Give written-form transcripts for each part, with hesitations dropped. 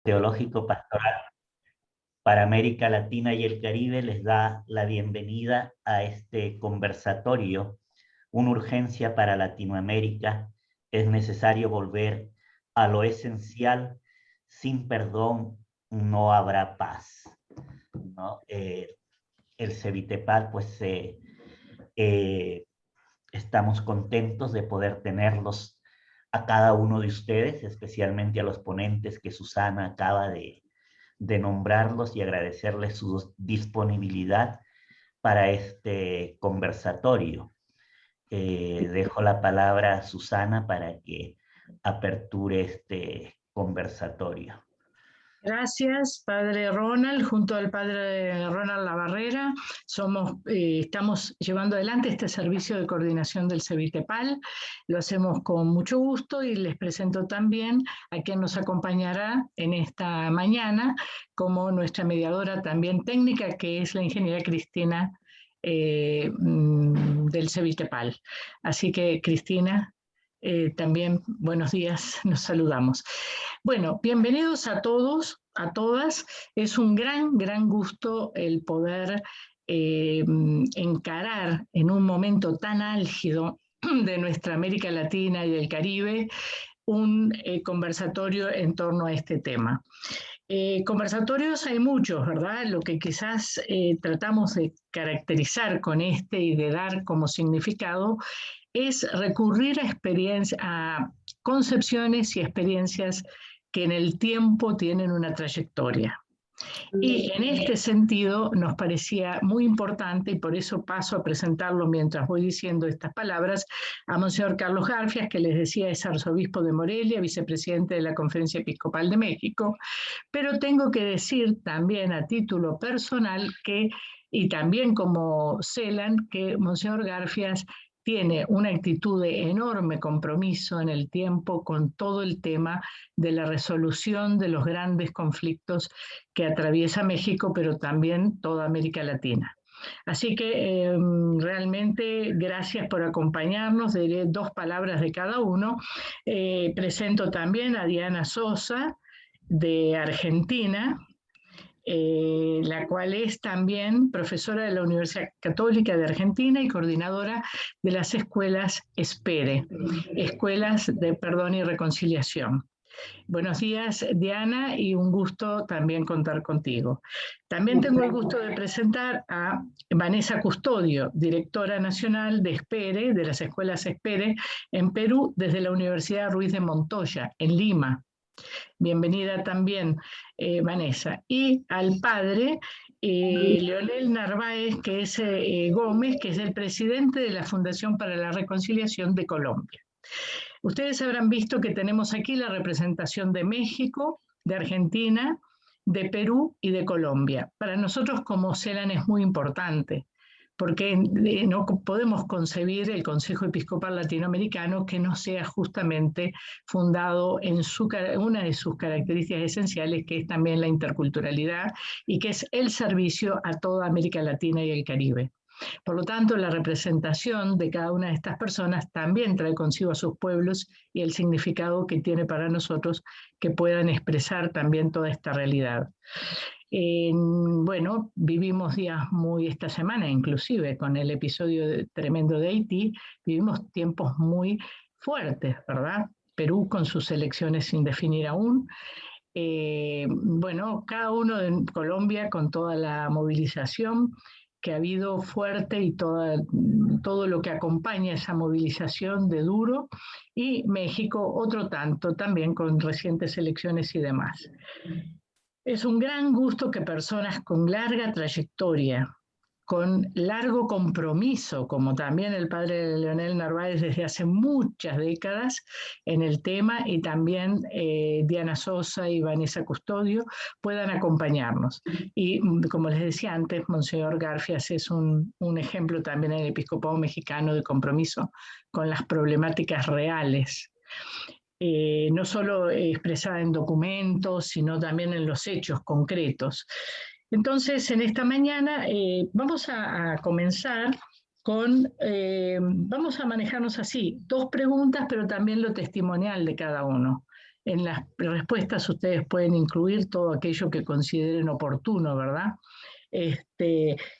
Teológico Pastoral para América Latina y el Caribe les da la bienvenida a este conversatorio. Una urgencia para Latinoamérica. Es necesario volver a lo esencial. Sin perdón no habrá paz, ¿no? El Cevitepal, pues estamos contentos de poder tenerlos a cada uno de ustedes, especialmente a los ponentes que Susana acaba de nombrarlos, y agradecerles su disponibilidad para este conversatorio. Dejo la palabra a Susana para que aperture este conversatorio. Gracias, padre Ronald. Junto al padre Ronald Labarrera, estamos llevando adelante este servicio de coordinación del Cevitepal. Lo hacemos con mucho gusto y les presento también a quien nos acompañará en esta mañana como nuestra mediadora también técnica, que es la ingeniera Cristina del Cevitepal. Así que, Cristina, también buenos días, nos saludamos. Bueno, bienvenidos a todos, a todas. Es un gran gusto el poder encarar en un momento tan álgido de nuestra América Latina y del Caribe un conversatorio en torno a este tema. Conversatorios hay muchos, ¿verdad? Lo que quizás tratamos de caracterizar con este y de dar como significado es recurrir a concepciones y experiencias que en el tiempo tienen una trayectoria. Y en este sentido nos parecía muy importante, y por eso paso a presentarlo mientras voy diciendo estas palabras, a Monseñor Carlos Garfias, que les decía es arzobispo de Morelia, vicepresidente de la Conferencia Episcopal de México, pero tengo que decir también a título personal y también como CELAN, que Monseñor Garfias tiene una actitud de enorme compromiso en el tiempo con todo el tema de la resolución de los grandes conflictos que atraviesa México, pero también toda América Latina. Así que realmente gracias por acompañarnos. Diré dos palabras de cada uno. Presento también a Diana Sosa, de Argentina, la cual es también profesora de la Universidad Católica de Argentina y coordinadora de las escuelas ESPERE, Escuelas de Perdón y Reconciliación. Buenos días, Diana, y un gusto también contar contigo. También tengo el gusto de presentar a Vanessa Custodio, directora nacional de ESPERE, de las escuelas ESPERE, en Perú, desde la Universidad Ruiz de Montoya, en Lima. Bienvenida también, Vanessa. Y al padre Leonel Narváez, que es Gómez, que es el presidente de la Fundación para la Reconciliación de Colombia. Ustedes habrán visto que tenemos aquí la representación de México, de Argentina, de Perú y de Colombia. Para nosotros como CELAN es muy importante, porque no podemos concebir el Consejo Episcopal Latinoamericano que no sea justamente fundado en una de sus características esenciales, que es también la interculturalidad y que es el servicio a toda América Latina y el Caribe. Por lo tanto, la representación de cada una de estas personas también trae consigo a sus pueblos y el significado que tiene para nosotros que puedan expresar también toda esta realidad. Bueno, vivimos días esta semana inclusive con el episodio tremendo de Haití, vivimos tiempos muy fuertes, ¿verdad? Perú con sus elecciones sin definir aún. Bueno, cada uno en Colombia con toda la movilización que ha habido fuerte y todo lo que acompaña esa movilización de duro, y México otro tanto también con recientes elecciones y demás. Es un gran gusto que personas con larga trayectoria, con largo compromiso, como también el padre Leonel Narváez desde hace muchas décadas en el tema, y también Diana Sosa y Vanessa Custodio, puedan acompañarnos. Y como les decía antes, Monseñor Garfias es un ejemplo también en el episcopado mexicano de compromiso con las problemáticas reales. No solo expresada en documentos, sino también en los hechos concretos. Entonces, en esta mañana vamos a comenzar vamos a manejarnos así, dos preguntas, pero también lo testimonial de cada uno. en las respuestas ustedes pueden incluir todo aquello que consideren oportuno, ¿verdad?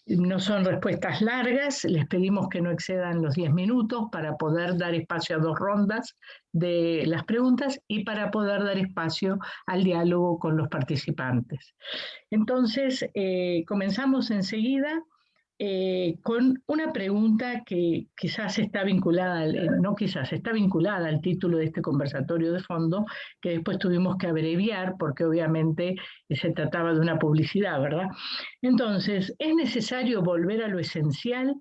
No son respuestas largas, les pedimos que no excedan los 10 minutos para poder dar espacio a 2 rondas de las preguntas y para poder dar espacio al diálogo con los participantes. Entonces, comenzamos enseguida con una pregunta que quizás está vinculada, no quizás, está vinculada al título de este conversatorio de fondo, que después tuvimos que abreviar porque obviamente se trataba de una publicidad, ¿verdad? Entonces, ¿es necesario volver a lo esencial?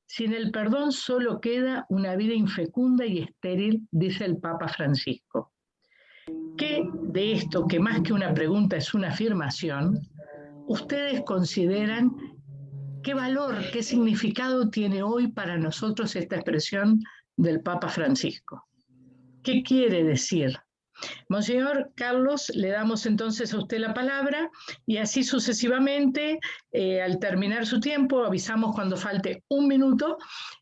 Sin el perdón solo queda una vida infecunda y estéril, dice el Papa Francisco. ¿Qué de esto, que más que una pregunta es una afirmación, ustedes consideran? ¿Qué valor, qué significado tiene hoy para nosotros esta expresión del Papa Francisco? ¿Qué quiere decir? Monseñor Carlos, le damos entonces a usted la palabra y así sucesivamente, al terminar su tiempo, avisamos cuando falte 1 minuto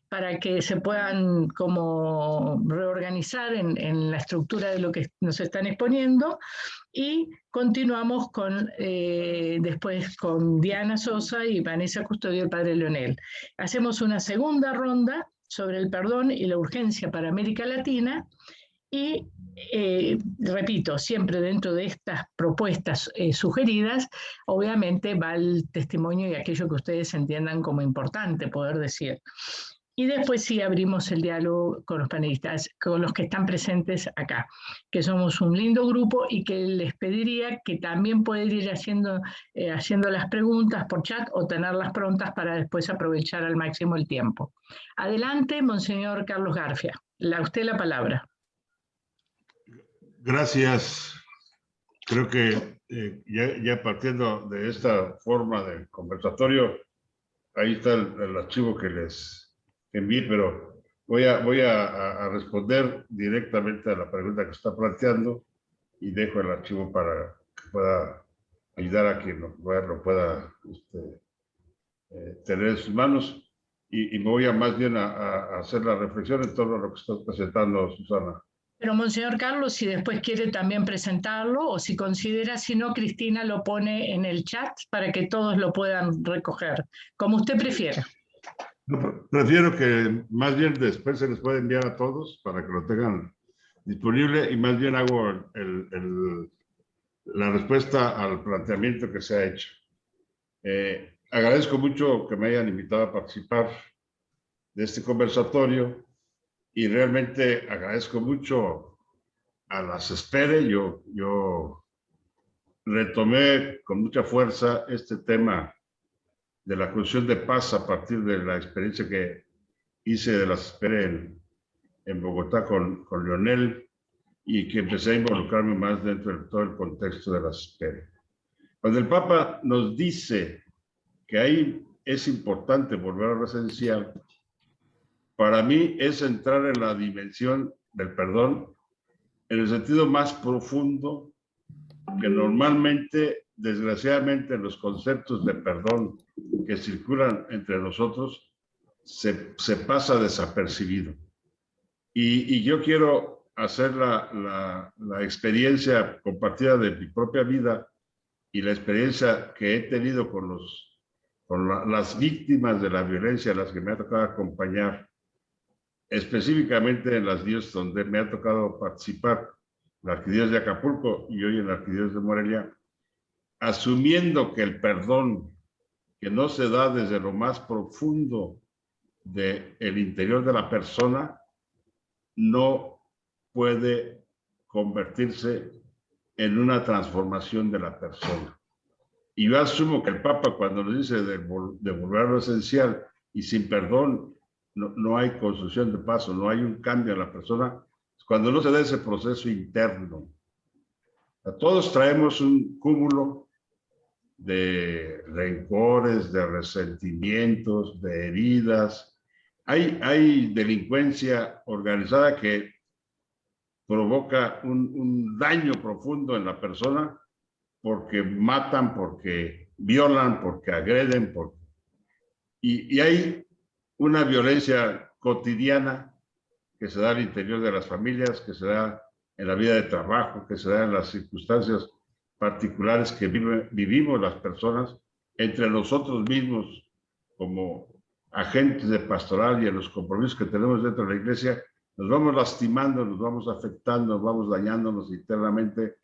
para que se puedan como reorganizar en la estructura de lo que nos están exponiendo. Y continuamos después con Diana Sosa y Vanessa Custodio, el padre Leonel. Hacemos una segunda ronda sobre el perdón y la urgencia para América Latina y, repito, siempre dentro de estas propuestas sugeridas, obviamente va el testimonio y aquello que ustedes entiendan como importante poder decir. Y después sí abrimos el diálogo con los panelistas, con los que están presentes acá, que somos un lindo grupo y que les pediría que también pueden ir haciendo las preguntas por chat o tenerlas prontas para después aprovechar al máximo el tiempo. Adelante, Monseñor Carlos Garfia. A usted la palabra. Gracias. Creo que ya partiendo de esta forma de conversatorio, ahí está el archivo que les envié, pero voy a responder directamente a la pregunta que está planteando y dejo el archivo para que pueda ayudar a quien lo pueda tener en sus manos y me voy más bien a hacer la reflexión en torno a lo que está presentando Susana. Pero, Monseñor Carlos, si después quiere también presentarlo o si considera, si no, Cristina lo pone en el chat para que todos lo puedan recoger, como usted prefiera. No, prefiero que más bien después se les pueda enviar a todos para que lo tengan disponible y más bien hago la respuesta al planteamiento que se ha hecho. Agradezco mucho que me hayan invitado a participar de este conversatorio y realmente agradezco mucho a las SPERE. Yo retomé con mucha fuerza este tema de la construcción de paz a partir de la experiencia que hice de las SPERE en Bogotá con Leonel y que empecé a involucrarme más dentro de todo el contexto de las SPERE. Cuando el Papa nos dice que ahí es importante volver a lo esencial, para mí es entrar en la dimensión del perdón en el sentido más profundo que normalmente, desgraciadamente, los conceptos de perdón que circulan entre nosotros se pasa desapercibido. Y yo quiero hacer la experiencia compartida de mi propia vida y la experiencia que he tenido con las víctimas de la violencia a las que me ha tocado acompañar, específicamente en las diócesis donde me ha tocado participar, la Arquidiócesis de Acapulco y hoy en la Arquidiócesis de Morelia, asumiendo que el perdón que no se da desde lo más profundo del interior de la persona no puede convertirse en una transformación de la persona. Y yo asumo que el Papa, cuando nos dice de volver a lo esencial y sin perdón no hay construcción de paz, no hay un cambio en la persona, cuando no se da ese proceso interno. Todos traemos un cúmulo de rencores, de resentimientos, de heridas. Hay delincuencia organizada que provoca un daño profundo en la persona porque matan, porque violan, porque agreden, y hay una violencia cotidiana que se da al interior de las familias, que se da en la vida de trabajo, que se da en las circunstancias particulares que vivimos las personas entre nosotros mismos como agentes de pastoral y en los compromisos que tenemos dentro de la iglesia, nos vamos lastimando, nos vamos afectando, nos vamos dañándonos internamente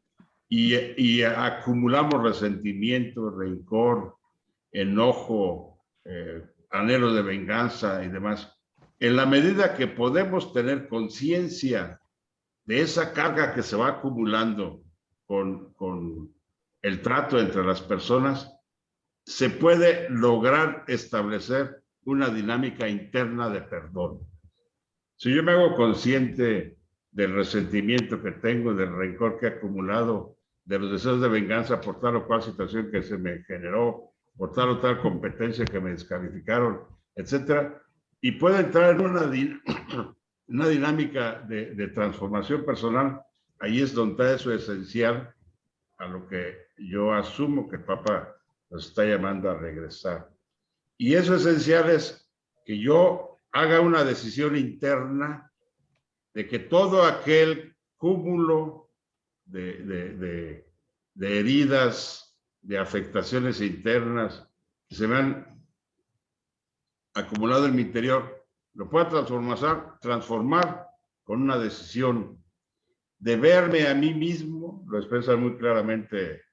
y acumulamos resentimiento, rencor, enojo, anhelo de venganza y demás. En la medida que podemos tener conciencia de esa carga que se va acumulando con el trato entre las personas, se puede lograr establecer una dinámica interna de perdón. Si yo me hago consciente del resentimiento que tengo, del rencor que he acumulado, de los deseos de venganza por tal o cual situación que se me generó, por tal o tal competencia que me descalificaron, etcétera, y puedo entrar en una dinámica de transformación personal, ahí es donde está eso esencial a lo que yo asumo que el Papa nos está llamando a regresar. Y eso esencial es que yo haga una decisión interna de que todo aquel cúmulo de heridas, de afectaciones internas que se me han acumulado en mi interior, lo pueda transformar con una decisión de verme a mí mismo, lo expresa muy claramente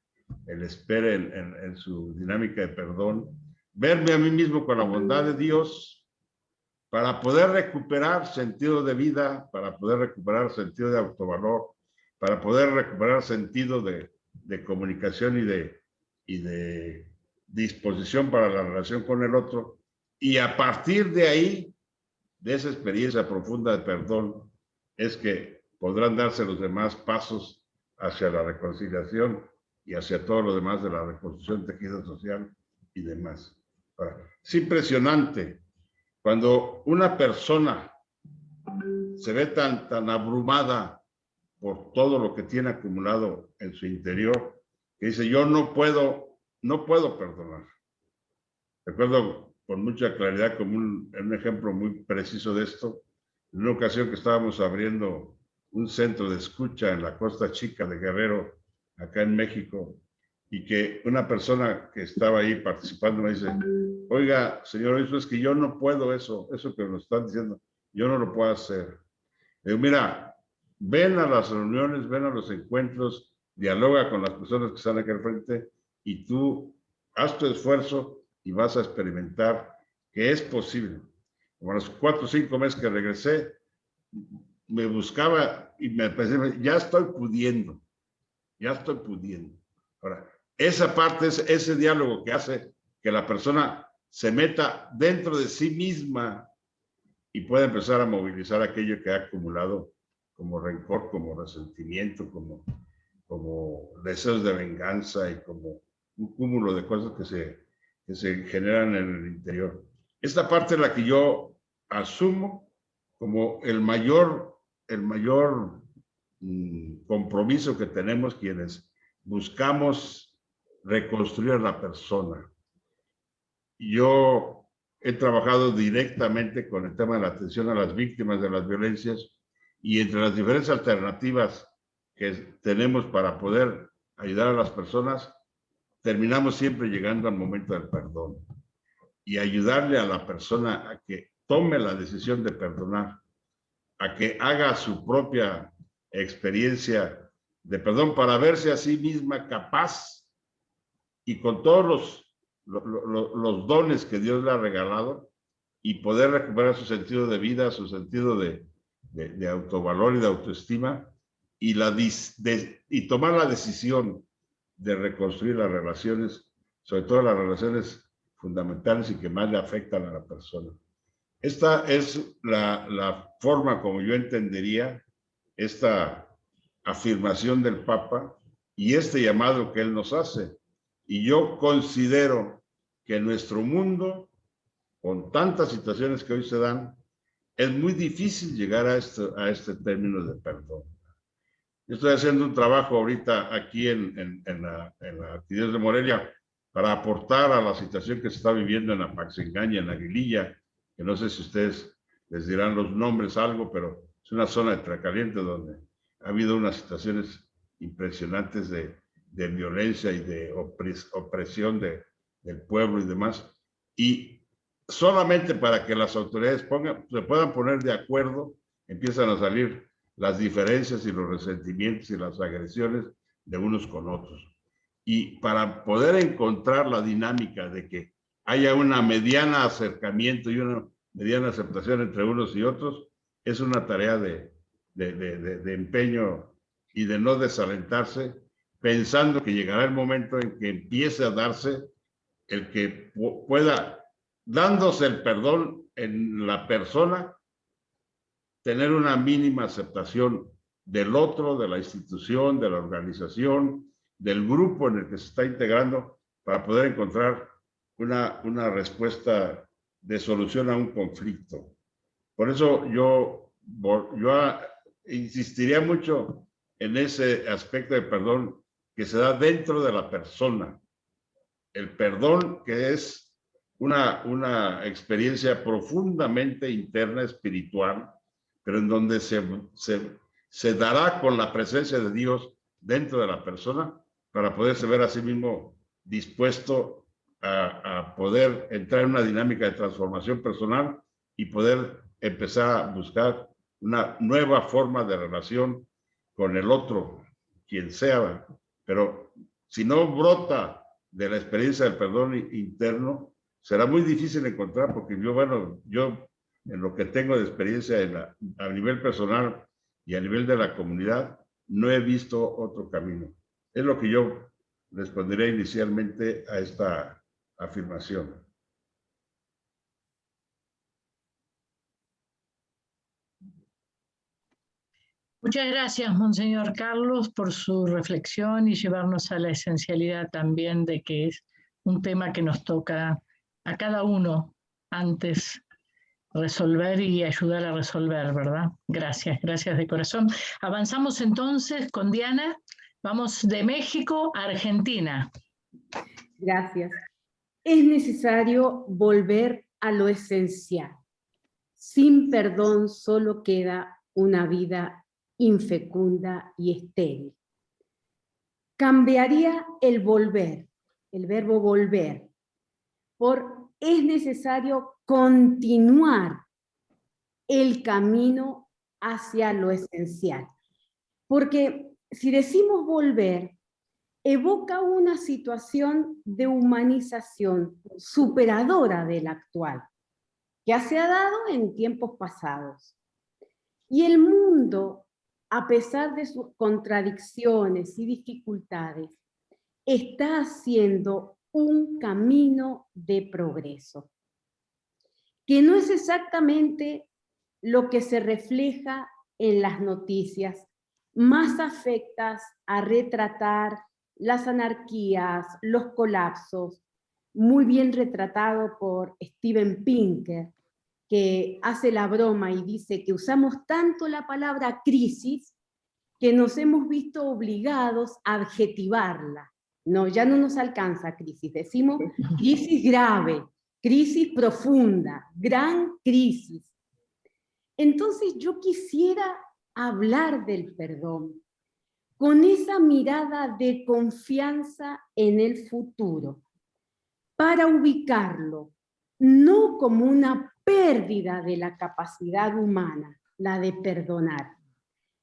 el Espere en su dinámica de perdón, verme a mí mismo con la bondad de Dios para poder recuperar sentido de vida, para poder recuperar sentido de autovalor, para poder recuperar sentido de comunicación y de disposición para la relación con el otro. Y a partir de ahí, de esa experiencia profunda de perdón, es que podrán darse los demás pasos hacia la reconciliación y hacia todo lo demás de la reconstrucción de tejido social y demás. Es impresionante cuando una persona se ve tan abrumada por todo lo que tiene acumulado en su interior, que dice, yo no puedo perdonar. Recuerdo con mucha claridad como un ejemplo muy preciso de esto, en una ocasión que estábamos abriendo un centro de escucha en la Costa Chica de Guerrero, acá en México, y que una persona que estaba ahí participando me dice, oiga, señor, eso es que yo no puedo eso que nos están diciendo, yo no lo puedo hacer. Le digo, mira, ven a las reuniones, ven a los encuentros, dialoga con las personas que están aquí al frente y tú haz tu esfuerzo y vas a experimentar que es posible. Como a los 4 o 5 meses que regresé, me buscaba y me pensé, ya estoy pudiendo. Ahora, esa parte es ese diálogo que hace que la persona se meta dentro de sí misma y pueda empezar a movilizar aquello que ha acumulado como rencor, como resentimiento, como deseos de venganza y como un cúmulo de cosas que se generan en el interior. Esta parte es la que yo asumo como el mayor compromiso que tenemos quienes buscamos reconstruir a la persona. Yo he trabajado directamente con el tema de la atención a las víctimas de las violencias y entre las diferentes alternativas que tenemos para poder ayudar a las personas, terminamos siempre llegando al momento del perdón y ayudarle a la persona a que tome la decisión de perdonar, a que haga su propia experiencia de perdón para verse a sí misma capaz y con todos los dones que Dios le ha regalado y poder recuperar su sentido de vida, su sentido de autovalor y de autoestima y tomar la decisión de reconstruir las relaciones, sobre todo las relaciones fundamentales y que más le afectan a la persona. Esta es la forma como yo entendería esta afirmación del Papa y este llamado que él nos hace. Y yo considero que en nuestro mundo, con tantas situaciones que hoy se dan, es muy difícil llegar a este término de perdón. Yo estoy haciendo un trabajo ahorita aquí en la Arquidiócesis de Morelia para aportar a la situación que se está viviendo en Apaxingán, en Aguililla, que no sé si ustedes les dirán los nombres algo, pero es una zona de Tierra Caliente donde ha habido unas situaciones impresionantes de violencia y de opresión del pueblo y demás, y solamente para que las autoridades se puedan poner de acuerdo, empiezan a salir las diferencias y los resentimientos y las agresiones de unos con otros. Y para poder encontrar la dinámica de que haya una mediana acercamiento y una mediana aceptación entre unos y otros, es una tarea de empeño y de no desalentarse, pensando que llegará el momento en que empiece a darse el que pueda, dándose el perdón en la persona, tener una mínima aceptación del otro, de la institución, de la organización, del grupo en el que se está integrando, para poder encontrar una respuesta de solución a un conflicto. Por eso yo insistiría mucho en ese aspecto de perdón que se da dentro de la persona. El perdón, que es una experiencia profundamente interna, espiritual, pero en donde se dará con la presencia de Dios dentro de la persona para poderse ver a sí mismo dispuesto a poder entrar en una dinámica de transformación personal y poder empezar a buscar una nueva forma de relación con el otro, quien sea. Pero si no brota de la experiencia del perdón interno, será muy difícil encontrar, porque yo en lo que tengo de experiencia a nivel personal y a nivel de la comunidad, no he visto otro camino. Es lo que yo responderé inicialmente a esta afirmación. Muchas gracias, Monseñor Carlos, por su reflexión y llevarnos a la esencialidad también de que es un tema que nos toca a cada uno antes resolver y ayudar a resolver, ¿verdad? Gracias, gracias de corazón. Avanzamos entonces con Diana. Vamos de México a Argentina. Gracias. Es necesario volver a lo esencial. Sin perdón solo queda una vida infecunda y estéril. Cambiaría el volver, el verbo volver, por es necesario continuar el camino hacia lo esencial. Porque si decimos volver, evoca una situación de humanización superadora del actual, que se ha dado en tiempos pasados. Y el mundo, a pesar de sus contradicciones y dificultades, está haciendo un camino de progreso, que no es exactamente lo que se refleja en las noticias más afectas a retratar las anarquías, los colapsos, muy bien retratado por Steven Pinker, que hace la broma y dice que usamos tanto la palabra crisis que nos hemos visto obligados a adjetivarla. No, ya no nos alcanza crisis, decimos crisis grave, crisis profunda, gran crisis. Entonces yo quisiera hablar del perdón con esa mirada de confianza en el futuro, para ubicarlo no como una pérdida de la capacidad humana, la de perdonar,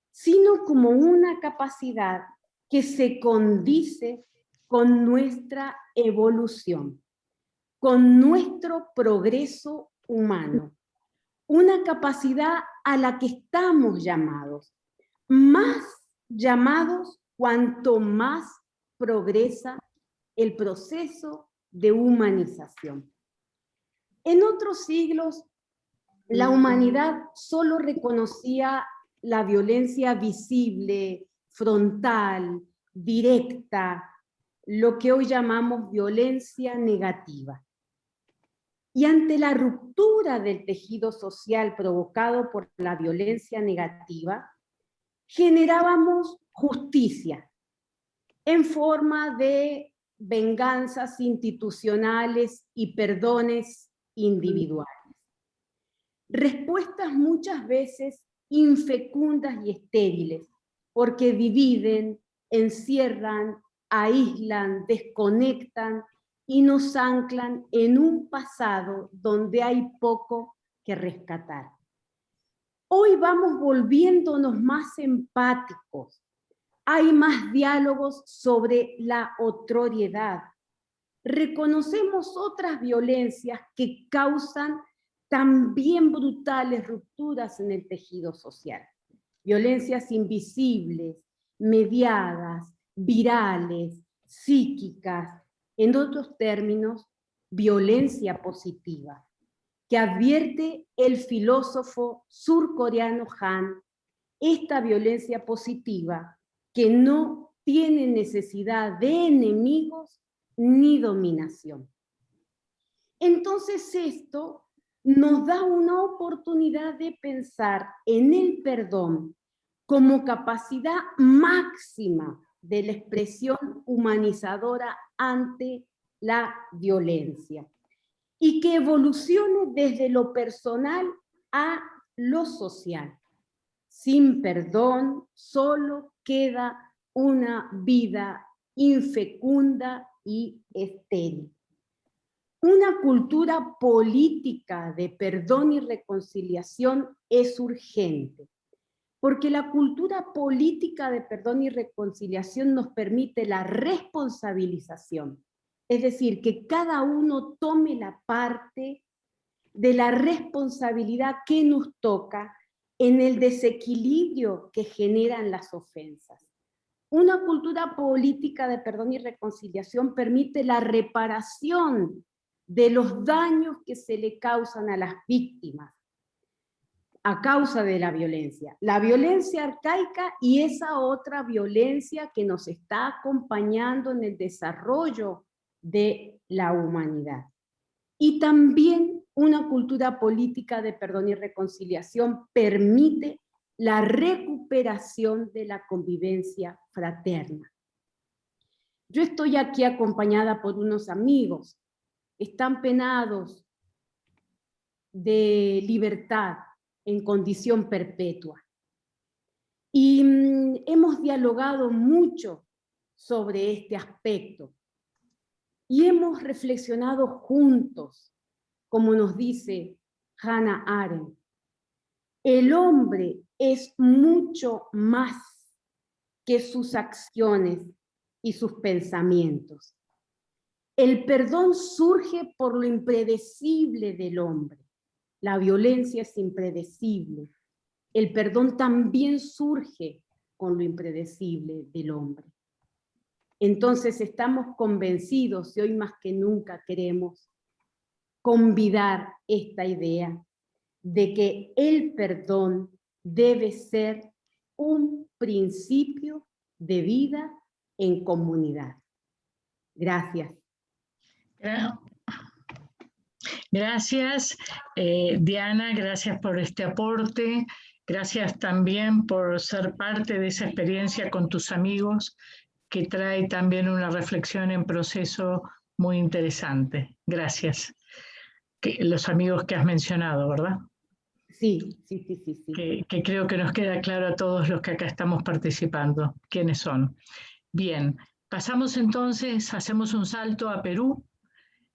sino como una capacidad que se condice con nuestra evolución, con nuestro progreso humano, una capacidad a la que estamos llamados, más llamados cuanto más progresa el proceso de humanización. En otros siglos, la humanidad solo reconocía la violencia visible, frontal, directa, lo que hoy llamamos violencia negativa. Y ante la ruptura del tejido social provocado por la violencia negativa, generábamos justicia en forma de venganzas institucionales y perdones individuales. Respuestas muchas veces infecundas y estériles, porque dividen, encierran, aíslan, desconectan y nos anclan en un pasado donde hay poco que rescatar. Hoy vamos volviéndonos más empáticos. Hay más diálogos sobre la otroriedad. Reconocemos otras violencias que causan también brutales rupturas en el tejido social. Violencias invisibles, mediadas, virales, psíquicas, en otros términos, violencia positiva, que advierte el filósofo surcoreano Han, esta violencia positiva que no tiene necesidad de enemigos ni dominación. Entonces esto nos da una oportunidad de pensar en el perdón como capacidad máxima de la expresión humanizadora ante la violencia y que evolucione desde lo personal a lo social. Sin perdón solo queda una vida infecunda y estéril. Una cultura política de perdón y reconciliación es urgente, porque la cultura política de perdón y reconciliación nos permite la responsabilización, es decir, que cada uno tome la parte de la responsabilidad que nos toca en el desequilibrio que generan las ofensas. Una cultura política de perdón y reconciliación permite la reparación de los daños que se le causan a las víctimas a causa de la violencia arcaica y esa otra violencia que nos está acompañando en el desarrollo de la humanidad. Y también una cultura política de perdón y reconciliación permite la recuperación de la convivencia fraterna. Yo estoy aquí acompañada por unos amigos, están penados de libertad en condición perpetua. Y hemos dialogado mucho sobre este aspecto y hemos reflexionado juntos, como nos dice Hannah Arendt. El hombre es mucho más que sus acciones y sus pensamientos. El perdón surge por lo impredecible del hombre. La violencia es impredecible. El perdón también surge con lo impredecible del hombre. Entonces estamos convencidos y hoy más que nunca queremos convidar esta idea de que el perdón debe ser un principio de vida en comunidad. Gracias. Gracias, Diana, gracias por este aporte, gracias también por ser parte de esa experiencia con tus amigos, que trae también una reflexión en proceso muy interesante. Gracias. Los amigos que has mencionado, ¿verdad? Sí. Que creo que nos queda claro a todos los que acá estamos participando, quiénes son. Bien, pasamos entonces, hacemos un salto a Perú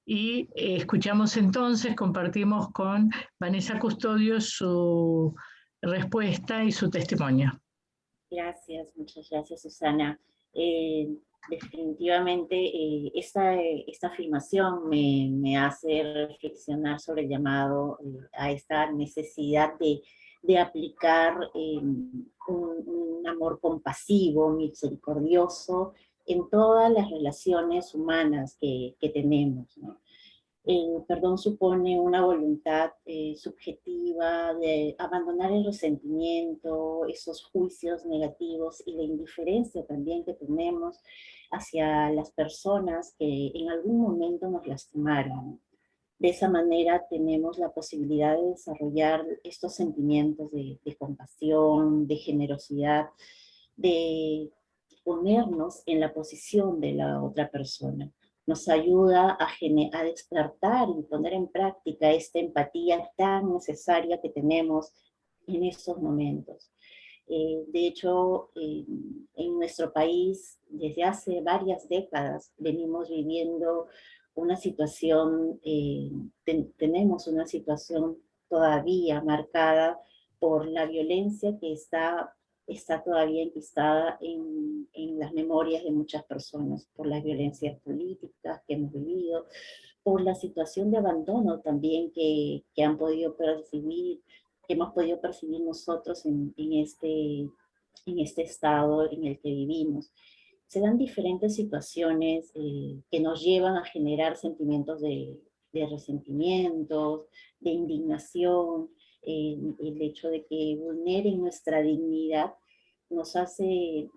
y escuchamos entonces, compartimos con Vanessa Custodio su respuesta y su testimonio. Gracias, muchas gracias, Susana. Definitivamente esta afirmación me hace reflexionar sobre el llamado a esta necesidad de aplicar un amor compasivo, misericordioso en todas las relaciones humanas que tenemos, ¿no? El perdón supone una voluntad subjetiva de abandonar el resentimiento, esos juicios negativos y la indiferencia también que tenemos hacia las personas que en algún momento nos lastimaron. De esa manera tenemos la posibilidad de desarrollar estos sentimientos de compasión, de generosidad, de ponernos en la posición de la otra persona. Nos ayuda a despertar y poner en práctica esta empatía tan necesaria que tenemos en estos momentos. De hecho, en nuestro país, desde hace varias décadas, venimos viviendo una situación, tenemos una situación todavía marcada por la violencia que está todavía enquistada en las memorias de muchas personas, por las violencias políticas que hemos vivido, por la situación de abandono también que han podido percibir, que hemos podido percibir nosotros en este estado en el que vivimos. Se dan diferentes situaciones que nos llevan a generar sentimientos de resentimientos, de indignación, el hecho de que vulneren nuestra dignidad nos hace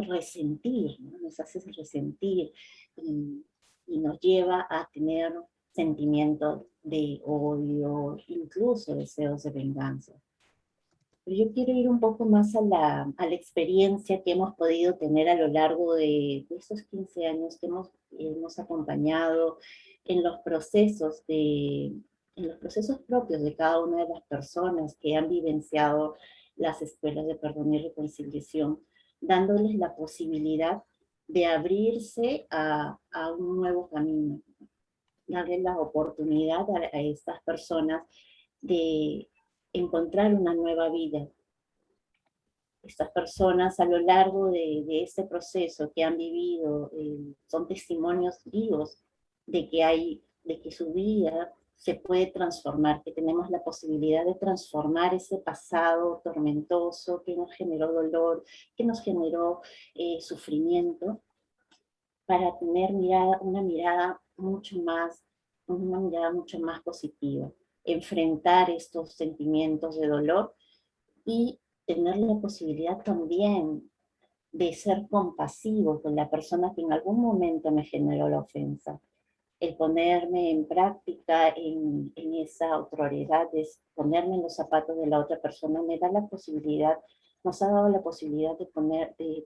resentir, ¿no? Nos hace resentir y nos lleva a tener sentimientos de odio, incluso deseos de venganza. Pero yo quiero ir un poco más a la experiencia que hemos podido tener a lo largo de estos 15 años que hemos acompañado en los procesos propios de cada una de las personas que han vivenciado las escuelas de perdón y reconciliación, dándoles la posibilidad de abrirse a un nuevo camino, darle la oportunidad a estas personas de encontrar una nueva vida. Estas personas a lo largo de este proceso que han vivido son testimonios vivos de que su vida se puede transformar, que tenemos la posibilidad de transformar ese pasado tormentoso que nos generó dolor, que nos generó sufrimiento, para tener una mirada mucho más positiva, enfrentar estos sentimientos de dolor y tener la posibilidad también de ser compasivo con la persona que en algún momento me generó la ofensa. El ponerme en práctica en esa autoridad, ponerme en los zapatos de la otra persona, nos ha dado la posibilidad de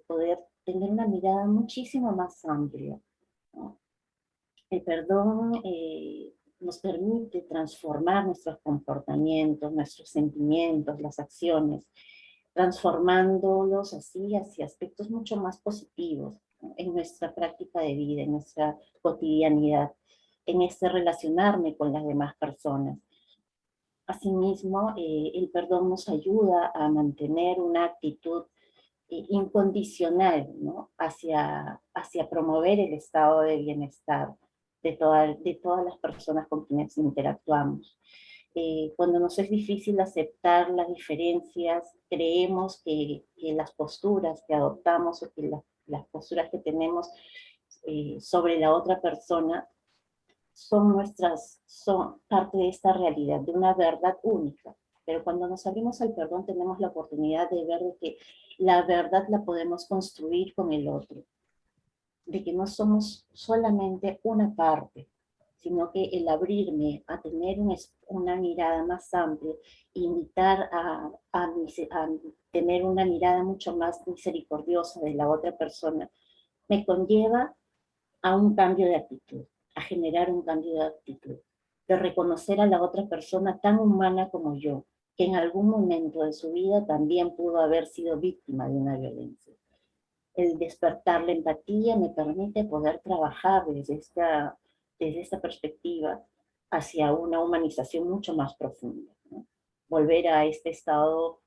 poder tener una mirada muchísimo más amplia, ¿no? El perdón nos permite transformar nuestros comportamientos, nuestros sentimientos, las acciones, transformándolos así hacia aspectos mucho más positivos, ¿no? En nuestra práctica de vida, en nuestra cotidianidad, en este relacionarme con las demás personas. Asimismo, el perdón nos ayuda a mantener una actitud incondicional, ¿no? hacia promover el estado de bienestar de todas las personas con quienes interactuamos. Cuando nos es difícil aceptar las diferencias, creemos que las posturas que adoptamos o que las posturas que tenemos sobre la otra persona son parte de esta realidad, de una verdad única. Pero cuando nos abrimos al perdón tenemos la oportunidad de ver de que la verdad la podemos construir con el otro, de que no somos solamente una parte, sino que el abrirme a tener una mirada más amplia, invitar a tener una mirada mucho más misericordiosa de la otra persona, me conlleva a un cambio de actitud, a generar un cambio de actitud, de reconocer a la otra persona tan humana como yo, que en algún momento de su vida también pudo haber sido víctima de una violencia. El despertar la empatía me permite poder trabajar desde esta perspectiva hacia una humanización mucho más profunda, ¿no? Volver a este estado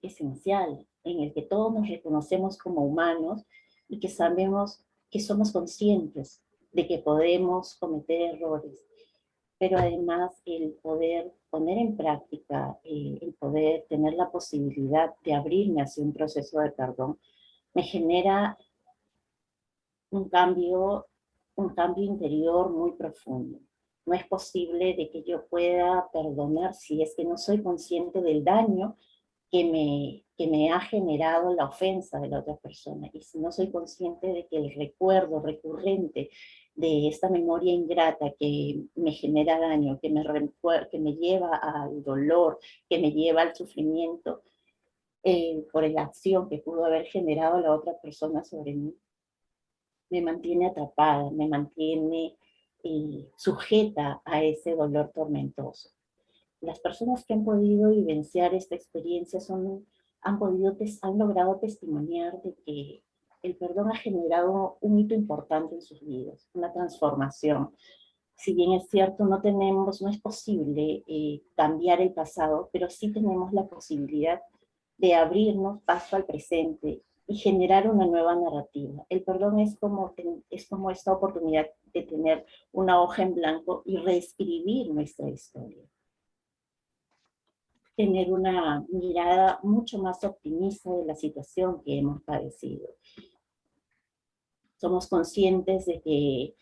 esencial en el que todos nos reconocemos como humanos y que sabemos que somos conscientes de que podemos cometer errores, pero además el poder poner en práctica, el poder tener la posibilidad de abrirme hacia un proceso de perdón, me genera un cambio interior muy profundo. No es posible de que yo pueda perdonar si es que no soy consciente del daño que me ha generado la ofensa de la otra persona. Y si no soy consciente de que el recuerdo recurrente de esta memoria ingrata que me genera daño, que me lleva al dolor, que me lleva al sufrimiento, por la acción que pudo haber generado la otra persona sobre mí, me mantiene atrapada, me mantiene sujeta a ese dolor tormentoso. Las personas que han podido vivenciar esta experiencia son han logrado testimoniar de que el perdón ha generado un hito importante en sus vidas, una transformación. Si bien es cierto, no es posible cambiar el pasado, pero sí tenemos la posibilidad de abrirnos paso al presente y generar una nueva narrativa. El perdón es como esta oportunidad de tener una hoja en blanco y reescribir nuestra historia. Tener una mirada mucho más optimista de la situación que hemos padecido. Somos conscientes de que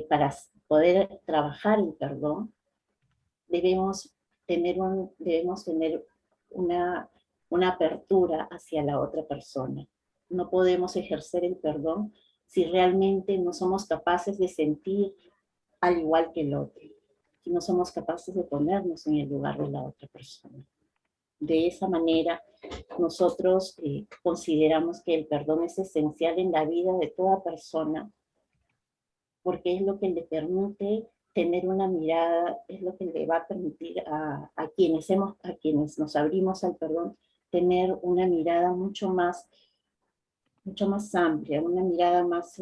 para poder trabajar el perdón debemos tener una apertura hacia la otra persona. No podemos ejercer el perdón si realmente no somos capaces de sentir al igual que el otro, si no somos capaces de ponernos en el lugar de la otra persona. De esa manera, nosotros consideramos que el perdón es esencial en la vida de toda persona, porque es lo que le permite tener una mirada, es lo que le va a permitir a quienes nos abrimos al perdón, tener una mirada mucho más amplia, una mirada más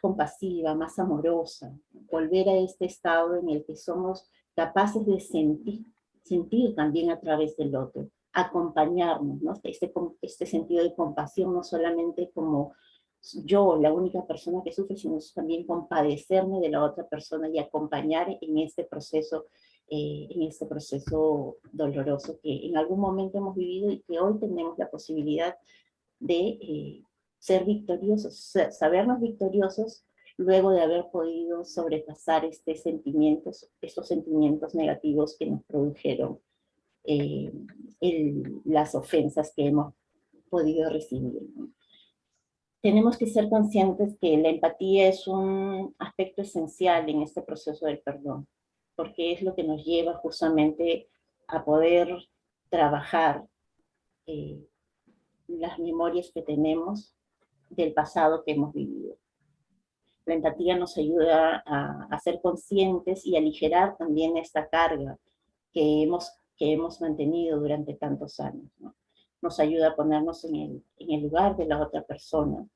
compasiva, más amorosa, volver a este estado en el que somos capaces de sentir también a través del otro, acompañarnos, ¿no? Este sentido de compasión, no solamente como yo, la única persona que sufre, sino también compadecerme de la otra persona y acompañar en este proceso doloroso que en algún momento hemos vivido y que hoy tenemos la posibilidad de ser victoriosos, sabernos victoriosos luego de haber podido sobrepasar estos sentimientos negativos que nos produjeron las ofensas que hemos podido recibir. Tenemos que ser conscientes que la empatía es un aspecto esencial en este proceso del perdón, porque es lo que nos lleva justamente a poder trabajar las memorias que tenemos del pasado que hemos vivido. La empatía nos ayuda a ser conscientes y a aligerar también esta carga que hemos mantenido durante tantos años, ¿no? Nos ayuda a ponernos en el lugar de la otra persona.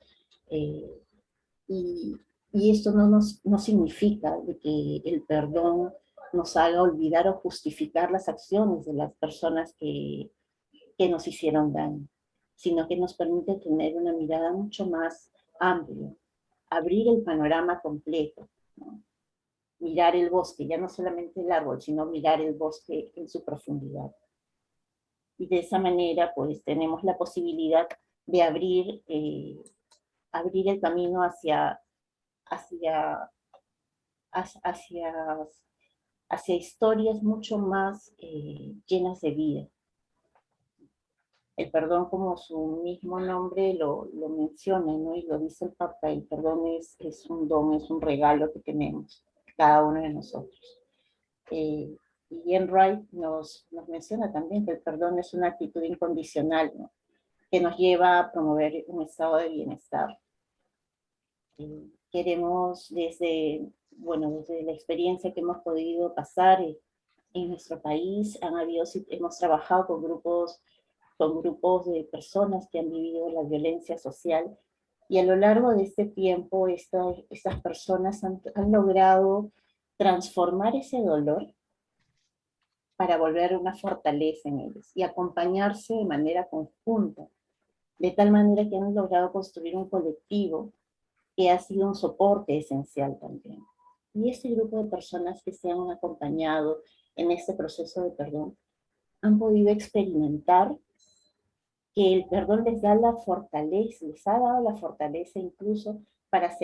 Y esto no significa de que el perdón nos haga olvidar o justificar las acciones de las personas que nos hicieron daño, sino que nos permite tener una mirada mucho más amplia, abrir el panorama completo, ¿no? Mirar el bosque, ya no solamente el árbol, sino mirar el bosque en su profundidad. Y de esa manera, pues, tenemos la posibilidad de abrir el camino hacia historias mucho más llenas de vida. El perdón, como su mismo nombre lo menciona, ¿no? Y lo dice el Papa, el perdón es un don, es un regalo que tenemos, cada uno de nosotros. Y Ian Wright nos menciona también que el perdón es una actitud incondicional, ¿no? Que nos lleva a promover un estado de bienestar. Queremos desde la experiencia que hemos podido pasar en nuestro país, hemos trabajado con grupos de personas que han vivido la violencia social, y a lo largo de este tiempo estas personas han logrado transformar ese dolor para volver una fortaleza en ellos y acompañarse de manera conjunta, de tal manera que han logrado construir un colectivo que ha sido un soporte esencial también. Y este grupo de personas que se han acompañado en este proceso de perdón han podido experimentar que el perdón les ha dado la fortaleza incluso para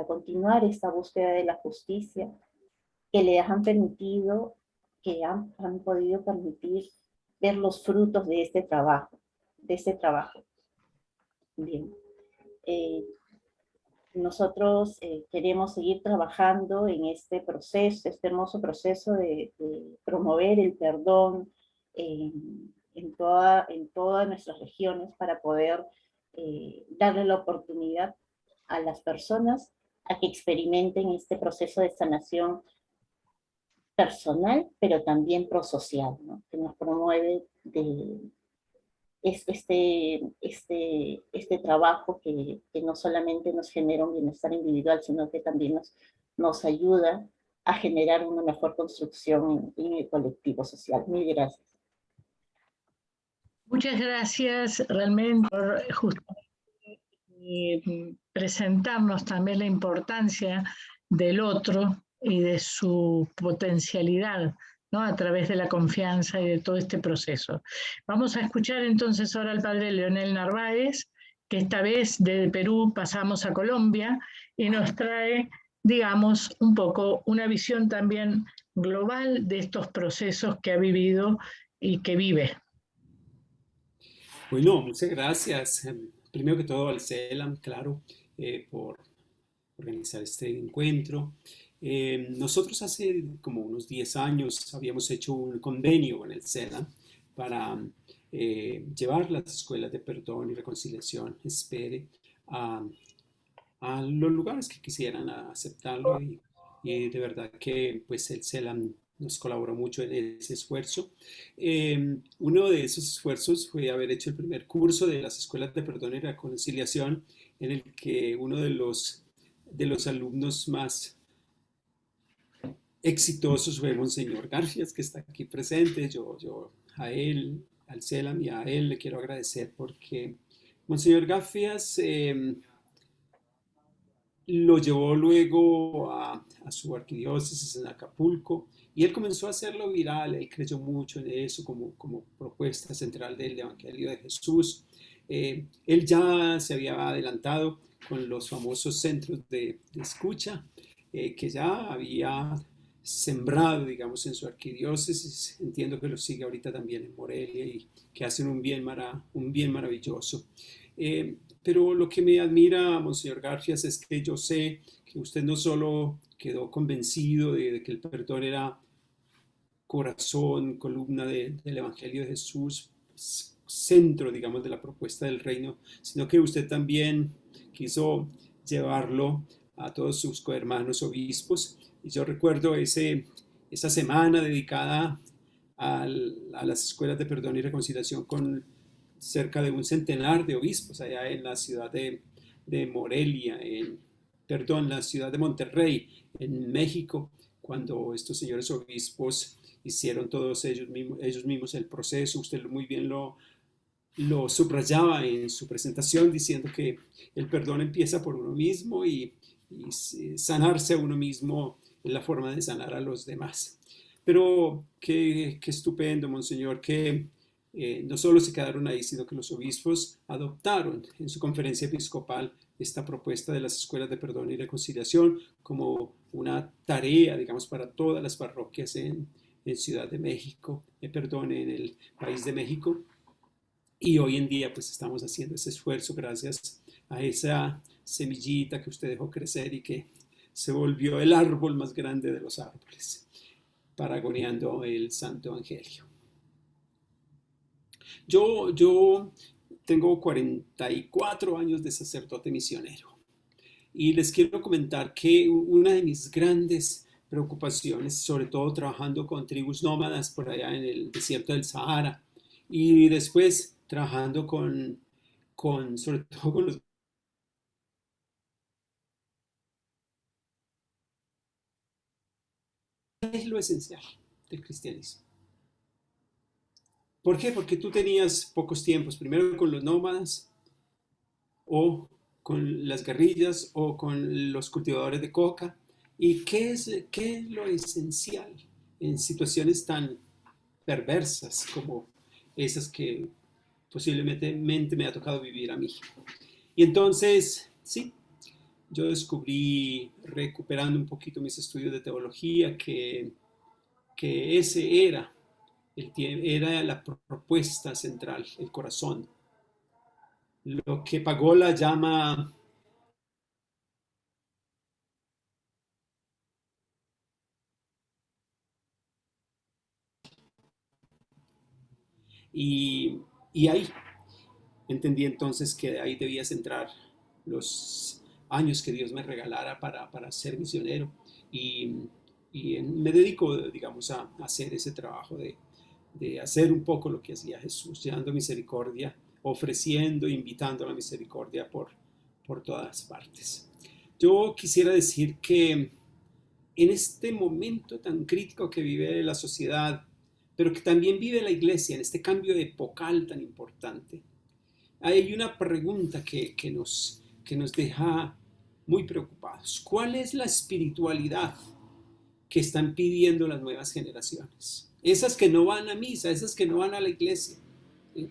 continuar esta búsqueda de la justicia, que les han permitido, han podido permitir ver los frutos de este trabajo. Bien. Nosotros queremos seguir trabajando en este proceso, este hermoso proceso de promover el perdón en todas nuestras regiones, para poder darle la oportunidad a las personas a que experimenten este proceso de sanación personal, pero también prosocial, ¿no? Que nos promueve este trabajo que no solamente nos genera un bienestar individual, sino que también nos ayuda a generar una mejor construcción en el colectivo social. Mil gracias. Muchas gracias realmente por presentarnos también la importancia del otro y de su potencialidad, ¿no? A través de la confianza y de todo este proceso. Vamos a escuchar entonces ahora al padre Leonel Narváez, que esta vez de Perú pasamos a Colombia y nos trae, digamos, un poco una visión también global de estos procesos que ha vivido y que vive. Bueno, muchas gracias. Primero que todo al CELAM, claro, por organizar este encuentro. Nosotros hace como unos 10 años habíamos hecho un convenio con el CELAM para llevar las escuelas de perdón y reconciliación, espere, a los lugares que quisieran aceptarlo y de verdad que pues el CELAM nos colaboró mucho en ese esfuerzo. Uno de esos esfuerzos fue haber hecho el primer curso de las escuelas de perdón y reconciliación, en el que uno de los alumnos más exitosos fue Monseñor Garfias, que está aquí presente. Yo a él, al CELAM y a él le quiero agradecer porque Monseñor Garfias lo llevó luego a su arquidiócesis en Acapulco y él comenzó a hacerlo viral. Él creyó mucho en eso como propuesta central del Evangelio de Jesús. Él ya se había adelantado con los famosos centros de escucha que ya había sembrado, digamos, en su arquidiócesis. Entiendo que lo sigue ahorita también en Morelia y que hacen un bien maravilloso. Pero lo que me admira, Monseñor Garfias, es que yo sé que usted no solo quedó convencido de que el perdón era corazón, columna del Evangelio de Jesús, centro, digamos, de la propuesta del reino, sino que usted también quiso llevarlo a todos sus cohermanos obispos. Y yo recuerdo esa semana dedicada a las escuelas de perdón y reconciliación con cerca de un centenar de obispos allá en la ciudad de Morelia, la ciudad de Monterrey, en México, cuando estos señores obispos hicieron todos ellos mismos el proceso. Usted muy bien lo subrayaba en su presentación diciendo que el perdón empieza por uno mismo y sanarse a uno mismo es la forma de sanar a los demás. Pero qué estupendo, Monseñor, que no solo se quedaron ahí, sino que los obispos adoptaron en su conferencia episcopal esta propuesta de las escuelas de perdón y reconciliación como una tarea, digamos, para todas las parroquias en Ciudad de México, en el país de México. Y hoy en día pues estamos haciendo ese esfuerzo gracias a esa semillita que usted dejó crecer y que se volvió el árbol más grande de los árboles, paragoneando el Santo Evangelio. Yo tengo 44 años de sacerdote misionero y les quiero comentar que una de mis grandes preocupaciones, sobre todo trabajando con tribus nómadas por allá en el desierto del Sahara y después trabajando sobre todo con los es lo esencial del cristianismo. ¿Por qué? Porque tú tenías pocos tiempos, primero con los nómadas, o con las guerrillas, o con los cultivadores de coca. ¿Y qué es lo esencial en situaciones tan perversas como esas que posiblemente me ha tocado vivir a mí? Y entonces, sí, yo descubrí, recuperando un poquito mis estudios de teología, que ese era la propuesta central, el corazón. Lo que Pagola llama y ahí entendí entonces que ahí debía centrar los años que Dios me regalara para ser misionero. Y me dedico, digamos, a hacer ese trabajo de hacer un poco lo que hacía Jesús, llevando misericordia, ofreciendo, invitando a la misericordia por todas partes. Yo quisiera decir que en este momento tan crítico que vive la sociedad, pero que también vive la iglesia, en este cambio epocal tan importante, hay una pregunta que nos deja muy preocupados. ¿Cuál es la espiritualidad que están pidiendo las nuevas generaciones? Esas que no van a misa, esas que no van a la iglesia. ¿Sí?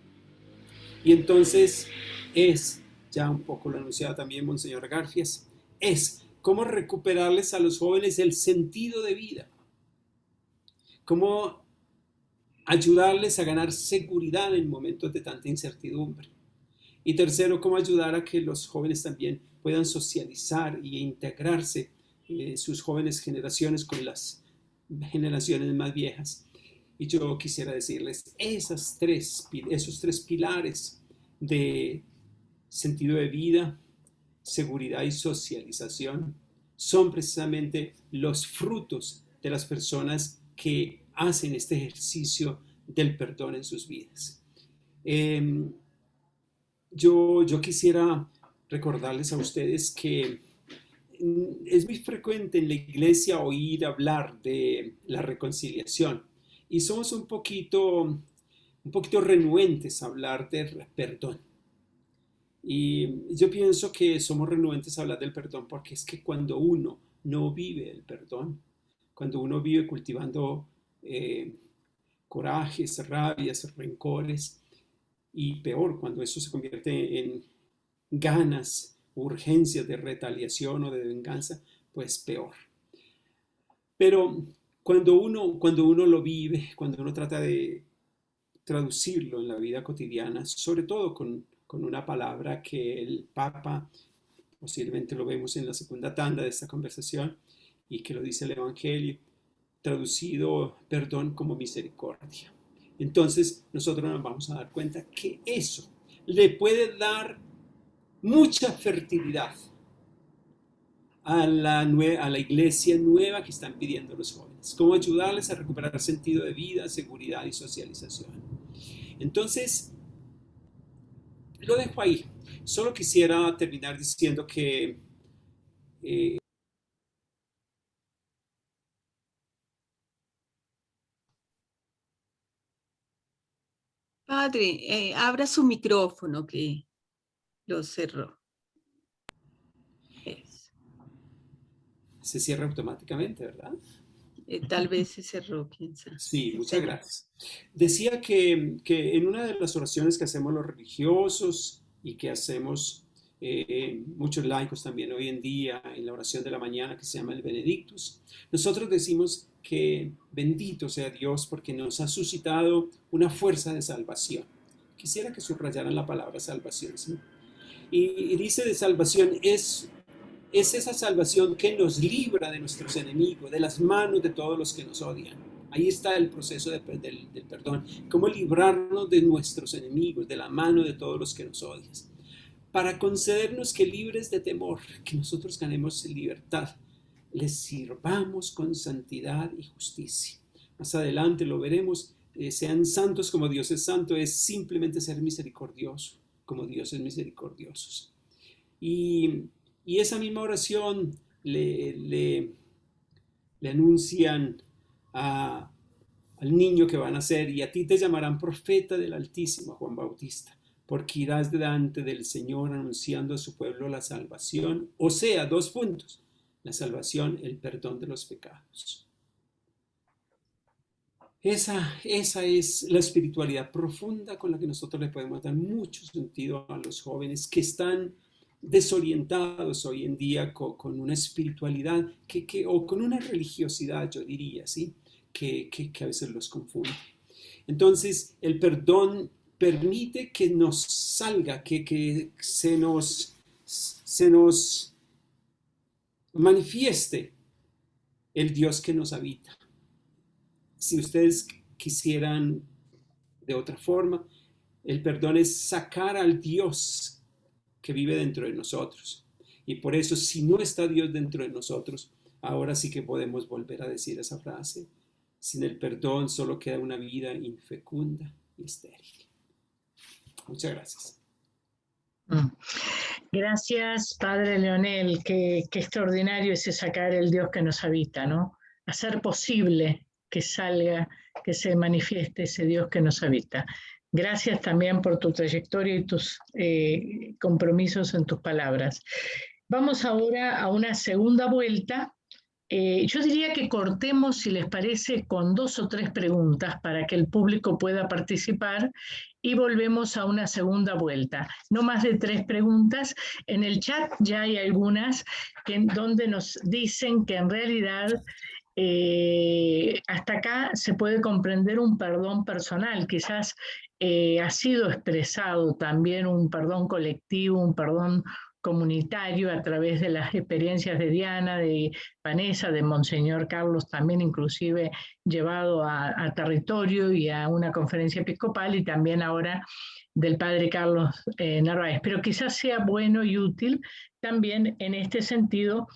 Y entonces es, ya un poco lo anunciaba también Monseñor Garfias, es cómo recuperarles a los jóvenes el sentido de vida, cómo ayudarles a ganar seguridad en momentos de tanta incertidumbre. Y tercero, cómo ayudar a que los jóvenes también puedan socializar e integrarse sus jóvenes generaciones con las generaciones más viejas. Y yo quisiera decirles, esos tres pilares de sentido de vida, seguridad y socialización son precisamente los frutos de las personas que hacen este ejercicio del perdón en sus vidas. Yo quisiera recordarles a ustedes que es muy frecuente en la iglesia oír hablar de la reconciliación y somos un poquito renuentes a hablar de perdón. Y yo pienso que somos renuentes a hablar del perdón porque es que cuando uno no vive el perdón, cuando uno vive cultivando corajes, rabias, rencores, y peor, cuando eso se convierte en ganas, urgencias de retaliación o de venganza, pues peor. Pero cuando uno lo vive, cuando uno trata de traducirlo en la vida cotidiana, sobre todo con una palabra que el Papa, posiblemente lo vemos en la segunda tanda de esta conversación, y que lo dice el Evangelio, traducido perdón como misericordia. Entonces nosotros nos vamos a dar cuenta que eso le puede dar mucha fertilidad a la iglesia nueva que están pidiendo los jóvenes. Cómo ayudarles a recuperar sentido de vida, seguridad y socialización. Entonces, lo dejo ahí. Solo quisiera terminar diciendo que Padre, abra su micrófono que lo cerró. se cierra automáticamente, ¿verdad? Tal vez se cerró, quién sabe. Sí, muchas gracias. Decía que en una de las oraciones que hacemos los religiosos y que hacemos muchos laicos también hoy en día en la oración de la mañana que se llama el Benedictus, nosotros decimos que bendito sea Dios porque nos ha suscitado una fuerza de salvación. Quisiera que subrayaran la palabra salvación, ¿sí? Y dice de salvación es esa salvación que nos libra de nuestros enemigos, de las manos de todos los que nos odian. Ahí está el proceso del perdón. Cómo librarnos de nuestros enemigos, de la mano de todos los que nos odian. Para concedernos que libres de temor, que nosotros ganemos libertad, les sirvamos con santidad y justicia. Más adelante lo veremos. Sean santos como Dios es santo, es simplemente ser misericordioso, como Dios es misericordioso. Y esa misma oración le anuncian al niño que va a nacer, y a ti te llamarán profeta del Altísimo, Juan Bautista, porque irás delante del Señor anunciando a su pueblo la salvación, o sea, 2 puntos, la salvación, el perdón de los pecados. Esa es la espiritualidad profunda con la que nosotros le podemos dar mucho sentido a los jóvenes que están desorientados hoy en día con una espiritualidad o con una religiosidad, yo diría, ¿sí? que a veces los confunde. Entonces, el perdón permite que nos salga, que se nos manifieste el Dios que nos habita. Si ustedes quisieran de otra forma, el perdón es sacar al Dios que vive dentro de nosotros. Y por eso, si no está Dios dentro de nosotros, ahora sí que podemos volver a decir esa frase. Sin el perdón solo queda una vida infecunda y estéril. Muchas gracias. Gracias, Padre Leonel. Qué extraordinario es sacar el Dios que nos habita, ¿no? Hacer posible que salga, que se manifieste ese Dios que nos habita. Gracias también por tu trayectoria y tus compromisos en tus palabras. Vamos ahora a una segunda vuelta. Yo diría que cortemos, si les parece, con 2 o 3 preguntas para que el público pueda participar y volvemos a una segunda vuelta. No más de 3 preguntas. En el chat ya hay algunas donde nos dicen que en realidad hasta acá se puede comprender un perdón personal. Quizás ha sido expresado también un perdón colectivo, un perdón comunitario a través de las experiencias de Diana, de Vanessa, de Monseñor Carlos también, inclusive llevado a territorio y a una conferencia episcopal, y también ahora del Padre Carlos Narváez. Pero quizás sea bueno y útil también en este sentido,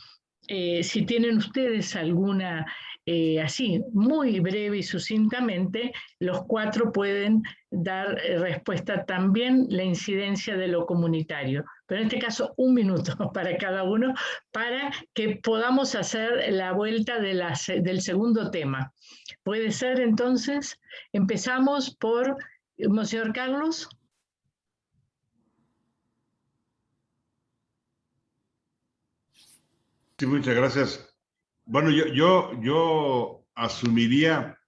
si tienen ustedes alguna, así, muy breve y sucintamente, los 4 pueden dar respuesta también la incidencia de lo comunitario. Pero en este caso, 1 minuto para cada uno, para que podamos hacer la vuelta del segundo tema. ¿Puede ser entonces? Empezamos por Monseñor Carlos. Sí, muchas gracias. Bueno, yo asumiría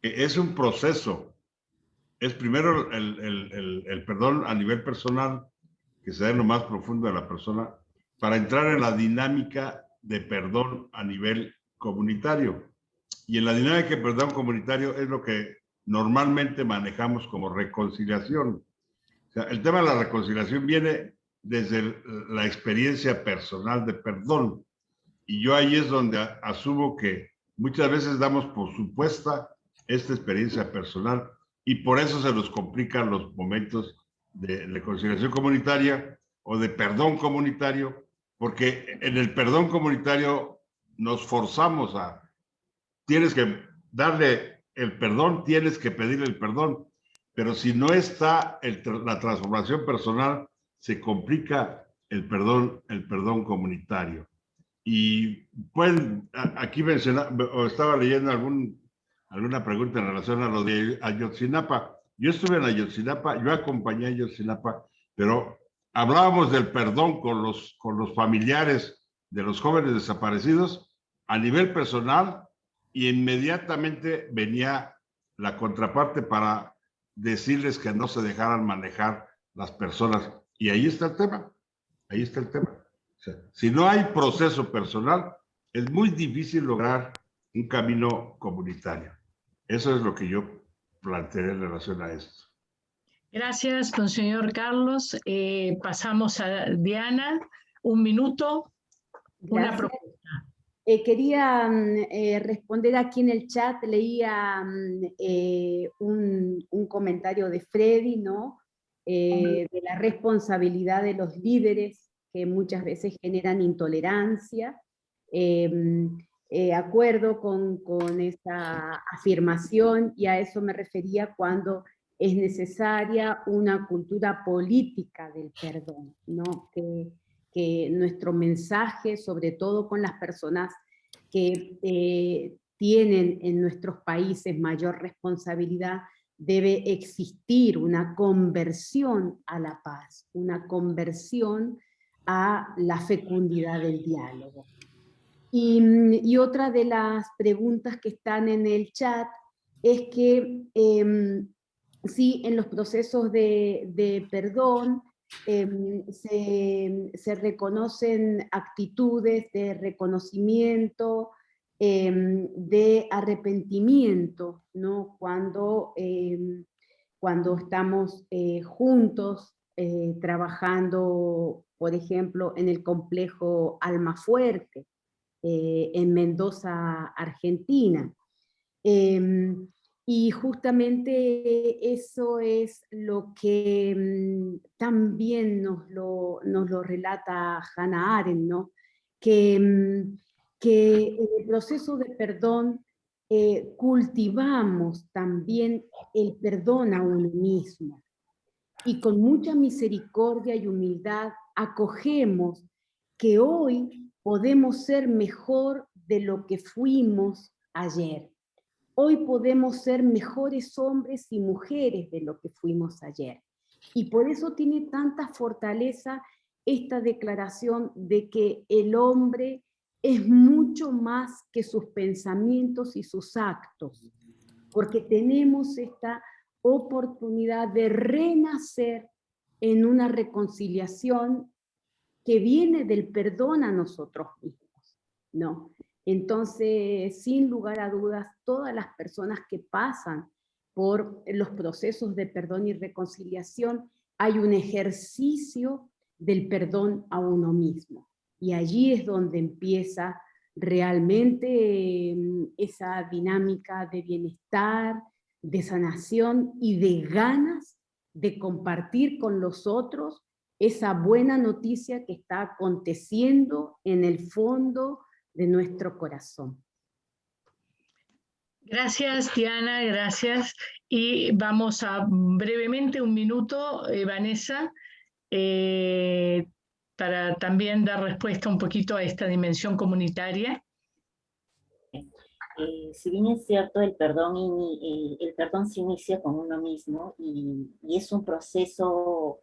que es un proceso. Es primero el perdón a nivel personal, que se da en lo más profundo de la persona, para entrar en la dinámica de perdón a nivel comunitario. Y en la dinámica de perdón comunitario es lo que normalmente manejamos como reconciliación. O sea, el tema de la reconciliación viene desde la experiencia personal de perdón. Y yo ahí es donde asumo que muchas veces damos por supuesta esta experiencia personal y por eso se nos complican los momentos de reconciliación comunitaria o de perdón comunitario, porque en el perdón comunitario nos forzamos a, tienes que darle el perdón, tienes que pedirle el perdón, pero si no está la transformación personal, se complica el perdón comunitario. Y pueden, aquí mencionar, o estaba leyendo alguna pregunta en relación a lo de Ayotzinapa. Yo estuve en Ayotzinapa, yo acompañé a Ayotzinapa, pero hablábamos del perdón con los familiares de los jóvenes desaparecidos a nivel personal y inmediatamente venía la contraparte para decirles que no se dejaran manejar las personas. Y ahí está el tema, ahí está el tema. O sea, si no hay proceso personal, es muy difícil lograr un camino comunitario. Eso es lo que yo planteé en relación a esto. Gracias, monseñor Carlos. Pasamos a Diana. 1 minuto. Una propuesta. Quería responder aquí en el chat, leía un comentario de Freddy, ¿no? De la responsabilidad de los líderes que muchas veces generan intolerancia. Acuerdo con esa afirmación, y a eso me refería cuando es necesaria una cultura política del perdón, ¿no? Que nuestro mensaje, sobre todo con las personas que tienen en nuestros países mayor responsabilidad, debe existir una conversión a la paz, una conversión a la fecundidad del diálogo. Y otra de las preguntas que están en el chat es que sí, en los procesos de perdón se reconocen actitudes de reconocimiento, de arrepentimiento, ¿no? Cuando estamos juntos trabajando, por ejemplo, en el complejo Almafuerte, en Mendoza, Argentina. Y justamente eso es lo que también nos lo relata Hannah Arendt, ¿no? Que que en el proceso de perdón cultivamos también el perdón a uno mismo. Y con mucha misericordia y humildad acogemos que hoy podemos ser mejor de lo que fuimos ayer. Hoy podemos ser mejores hombres y mujeres de lo que fuimos ayer. Y por eso tiene tanta fortaleza esta declaración de que el hombre es mucho más que sus pensamientos y sus actos, porque tenemos esta oportunidad de renacer en una reconciliación que viene del perdón a nosotros mismos, ¿no? Entonces, sin lugar a dudas, todas las personas que pasan por los procesos de perdón y reconciliación, hay un ejercicio del perdón a uno mismo. Y allí es donde empieza realmente esa dinámica de bienestar, de sanación y de ganas de compartir con los otros esa buena noticia que está aconteciendo en el fondo de nuestro corazón. Gracias, Diana, gracias. Y vamos a brevemente un minuto, Vanessa, para también dar respuesta un poquito a esta dimensión comunitaria. Si bien es cierto, el perdón se inicia con uno mismo y es un proceso,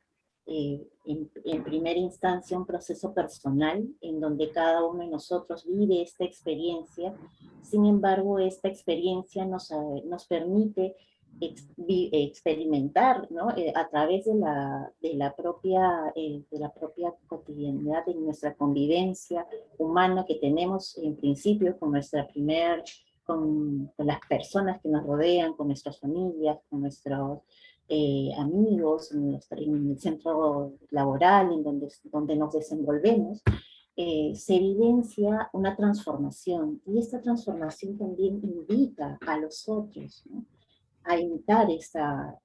en primera instancia, un proceso personal en donde cada uno de nosotros vive esta experiencia. Sin embargo, esta experiencia nos permite experimentar, ¿no? A través de la propia cotidianidad de nuestra convivencia humana que tenemos en principio con las personas que nos rodean, con nuestras familias, con nuestros amigos, en el centro laboral, en donde nos desenvolvemos, se evidencia una transformación, y esta transformación también invita a los otros, ¿no?, a imitar esta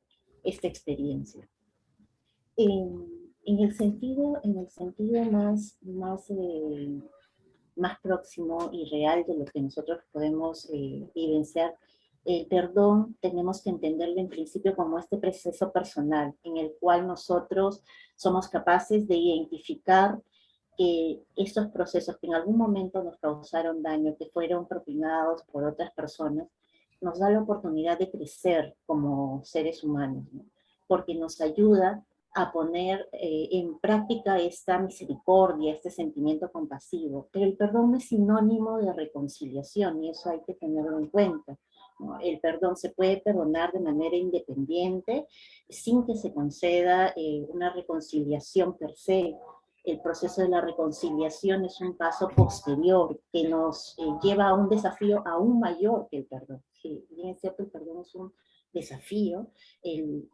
experiencia. En el sentido más próximo y real de lo que nosotros podemos vivenciar, el perdón tenemos que entenderlo en principio como este proceso personal en el cual nosotros somos capaces de identificar estos procesos que en algún momento nos causaron daño, que fueron propinados por otras personas, nos da la oportunidad de crecer como seres humanos, ¿no? Porque nos ayuda a poner en práctica esta misericordia, este sentimiento compasivo. Pero el perdón no es sinónimo de reconciliación, y eso hay que tenerlo en cuenta, ¿no? El perdón se puede perdonar de manera independiente, sin que se conceda una reconciliación per se. El proceso de la reconciliación es un paso posterior que nos lleva a un desafío aún mayor que el perdón. Sí, bien es cierto, el perdón es un desafío,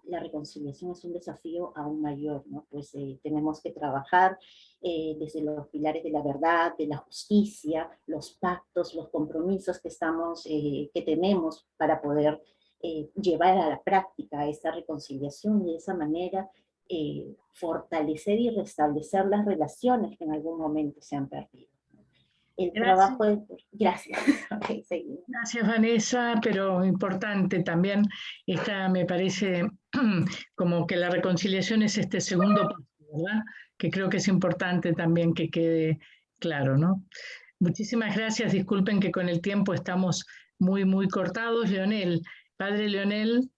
la reconciliación es un desafío aún mayor, ¿no? Pues tenemos que trabajar desde los pilares de la verdad, de la justicia, los pactos, los compromisos que tenemos para poder llevar a la práctica esta reconciliación, y de esa manera fortalecer y restablecer las relaciones que en algún momento se han perdido. El trabajo de... Gracias. Okay, seguimos. Gracias, Vanessa, pero importante también, me parece como que la reconciliación es este segundo paso, ¿verdad? Que creo que es importante también que quede claro, ¿no? Muchísimas gracias, disculpen que con el tiempo estamos muy cortados. Leonel, padre Leonel,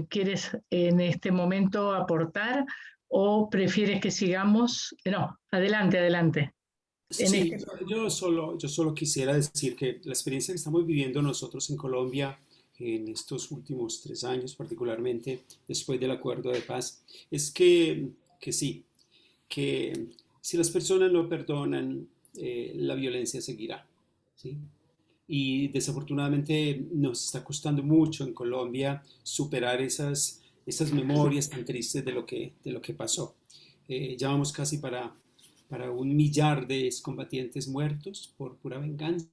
¿quieres en este momento aportar o prefieres que sigamos? No, adelante. Sí, yo solo quisiera decir que la experiencia que estamos viviendo nosotros en Colombia en estos últimos 3 años, particularmente después del acuerdo de paz, es que sí, que si las personas no perdonan, la violencia seguirá, ¿sí? Y desafortunadamente nos está costando mucho en Colombia superar esas memorias tan tristes de lo que pasó. Ya vamos casi para 1 millar de excombatientes muertos por pura venganza,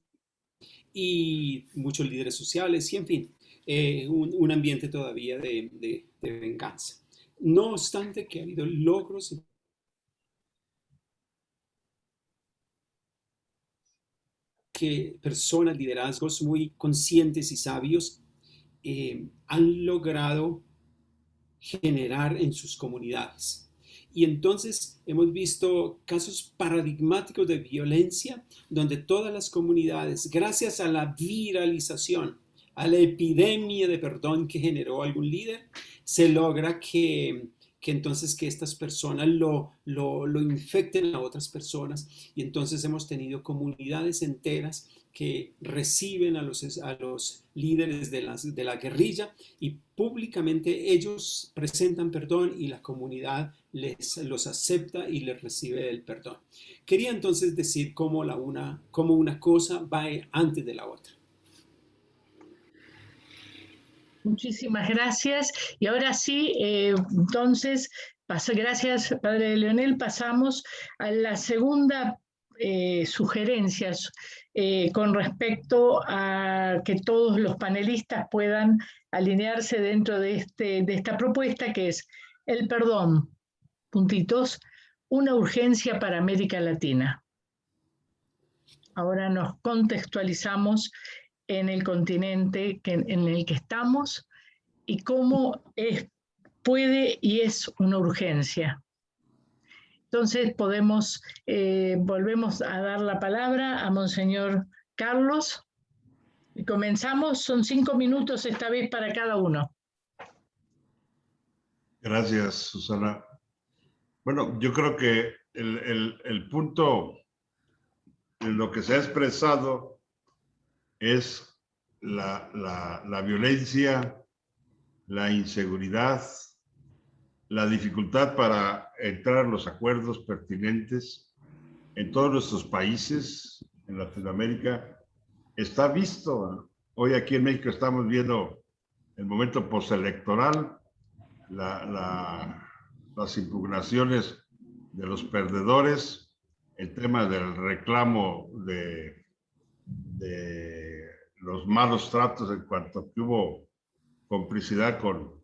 y muchos líderes sociales, y en fin, un ambiente todavía de venganza. No obstante que ha habido logros que personas, liderazgos muy conscientes y sabios han logrado generar en sus comunidades. Y entonces hemos visto casos paradigmáticos de violencia donde todas las comunidades, gracias a la viralización, a la epidemia de perdón que generó algún líder, se logra que entonces que estas personas lo infecten a otras personas, y entonces hemos tenido comunidades enteras que reciben a los líderes de la guerrilla y públicamente ellos presentan perdón y la comunidad los acepta y les recibe el perdón. Quería entonces decir cómo una cosa va antes de la otra. Muchísimas gracias. Y ahora sí, entonces, gracias, Padre Leonel, pasamos a la segunda sugerencia con respecto a que todos los panelistas puedan alinearse dentro de esta propuesta, que es el perdón, puntitos, una urgencia para América Latina. Ahora nos contextualizamos en el continente en el que estamos y cómo puede y es una urgencia. Entonces volvemos a dar la palabra a Monseñor Carlos y comenzamos. Son 5 minutos esta vez para cada uno. Gracias, Susana. Bueno, yo creo que el punto en lo que se ha expresado es la violencia, la inseguridad, la dificultad para entrar a los acuerdos pertinentes en todos nuestros países, en Latinoamérica. Está visto. Hoy aquí en México estamos viendo el momento postelectoral, las impugnaciones de los perdedores, el tema del reclamo de los malos tratos en cuanto que hubo complicidad con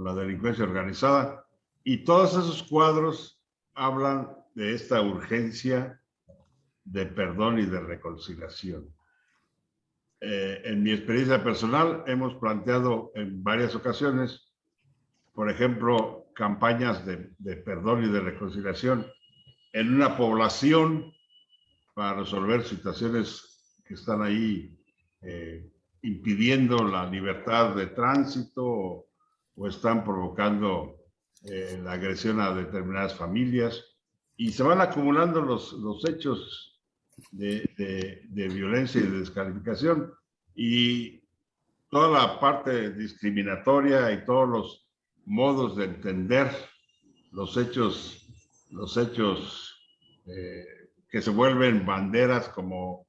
la delincuencia organizada, y todos esos cuadros hablan de esta urgencia de perdón y de reconciliación. En mi experiencia personal hemos planteado en varias ocasiones, por ejemplo, campañas de perdón y de reconciliación en una población para resolver situaciones que están ahí impidiendo la libertad de tránsito o están provocando la agresión a determinadas familias, y se van acumulando los hechos de violencia y de descalificación, y toda la parte discriminatoria y todos los modos de entender los hechos que se vuelven banderas, como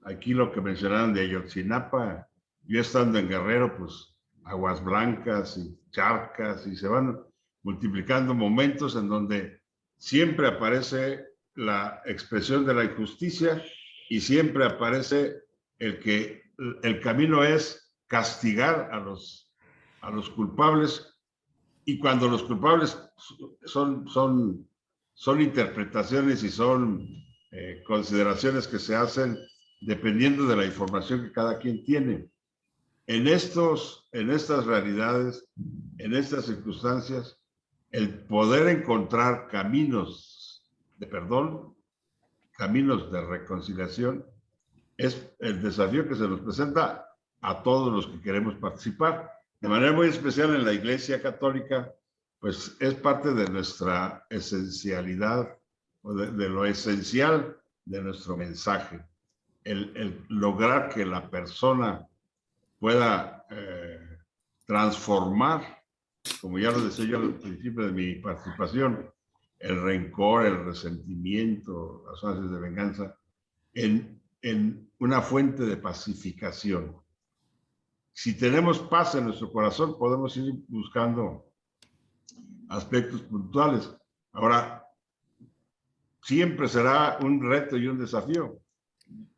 aquí lo que mencionaron de Ayotzinapa. Yo estando en Guerrero, pues aguas blancas y charcas, y se van multiplicando momentos en donde siempre aparece la expresión de la injusticia y siempre aparece el camino es castigar a los culpables, y cuando los culpables son interpretaciones y son consideraciones que se hacen dependiendo de la información que cada quien tiene. En estas realidades, en estas circunstancias, el poder encontrar caminos de perdón, caminos de reconciliación, es el desafío que se nos presenta a todos los que queremos participar. De manera muy especial en la Iglesia Católica, pues es parte de nuestra esencialidad, o de lo esencial de nuestro mensaje, el lograr que la persona pueda transformar, como ya lo decía yo al principio de mi participación, el rencor, el resentimiento, las ansias de venganza, en una fuente de pacificación. Si tenemos paz en nuestro corazón, podemos ir buscando aspectos puntuales. Ahora, siempre será un reto y un desafío.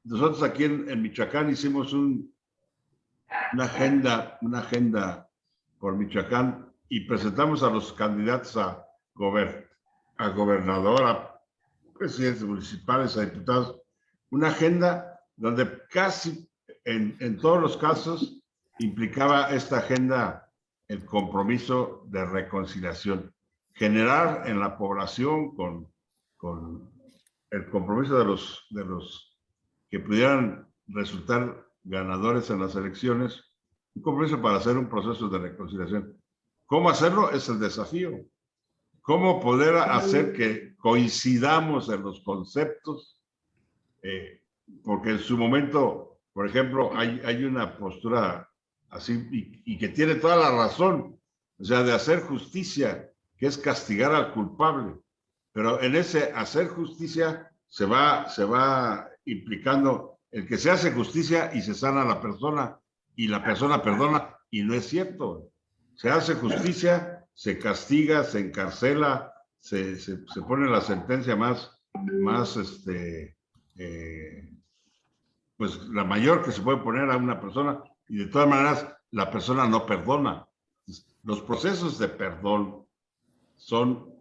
Nosotros aquí en Michoacán hicimos una agenda por Michoacán y presentamos a los candidatos a gobernador, a presidentes municipales, a diputados, una agenda donde casi en todos los casos implicaba esta agenda el compromiso de reconciliación, generar en la población con el compromiso de los que pudieran resultar ganadores en las elecciones, un compromiso para hacer un proceso de reconciliación. ¿Cómo hacerlo? Es el desafío. ¿Cómo poder hacer que coincidamos en los conceptos? Porque en su momento, por ejemplo, hay una postura así y que tiene toda la razón, o sea, de hacer justicia, que es castigar al culpable. Pero en ese hacer justicia se va implicando el que se hace justicia y se sana a la persona y la persona perdona, y no es cierto. Se hace justicia, se castiga, se encarcela, se pone la sentencia más pues la mayor que se puede poner a una persona, y de todas maneras la persona no perdona. Los procesos de perdón son,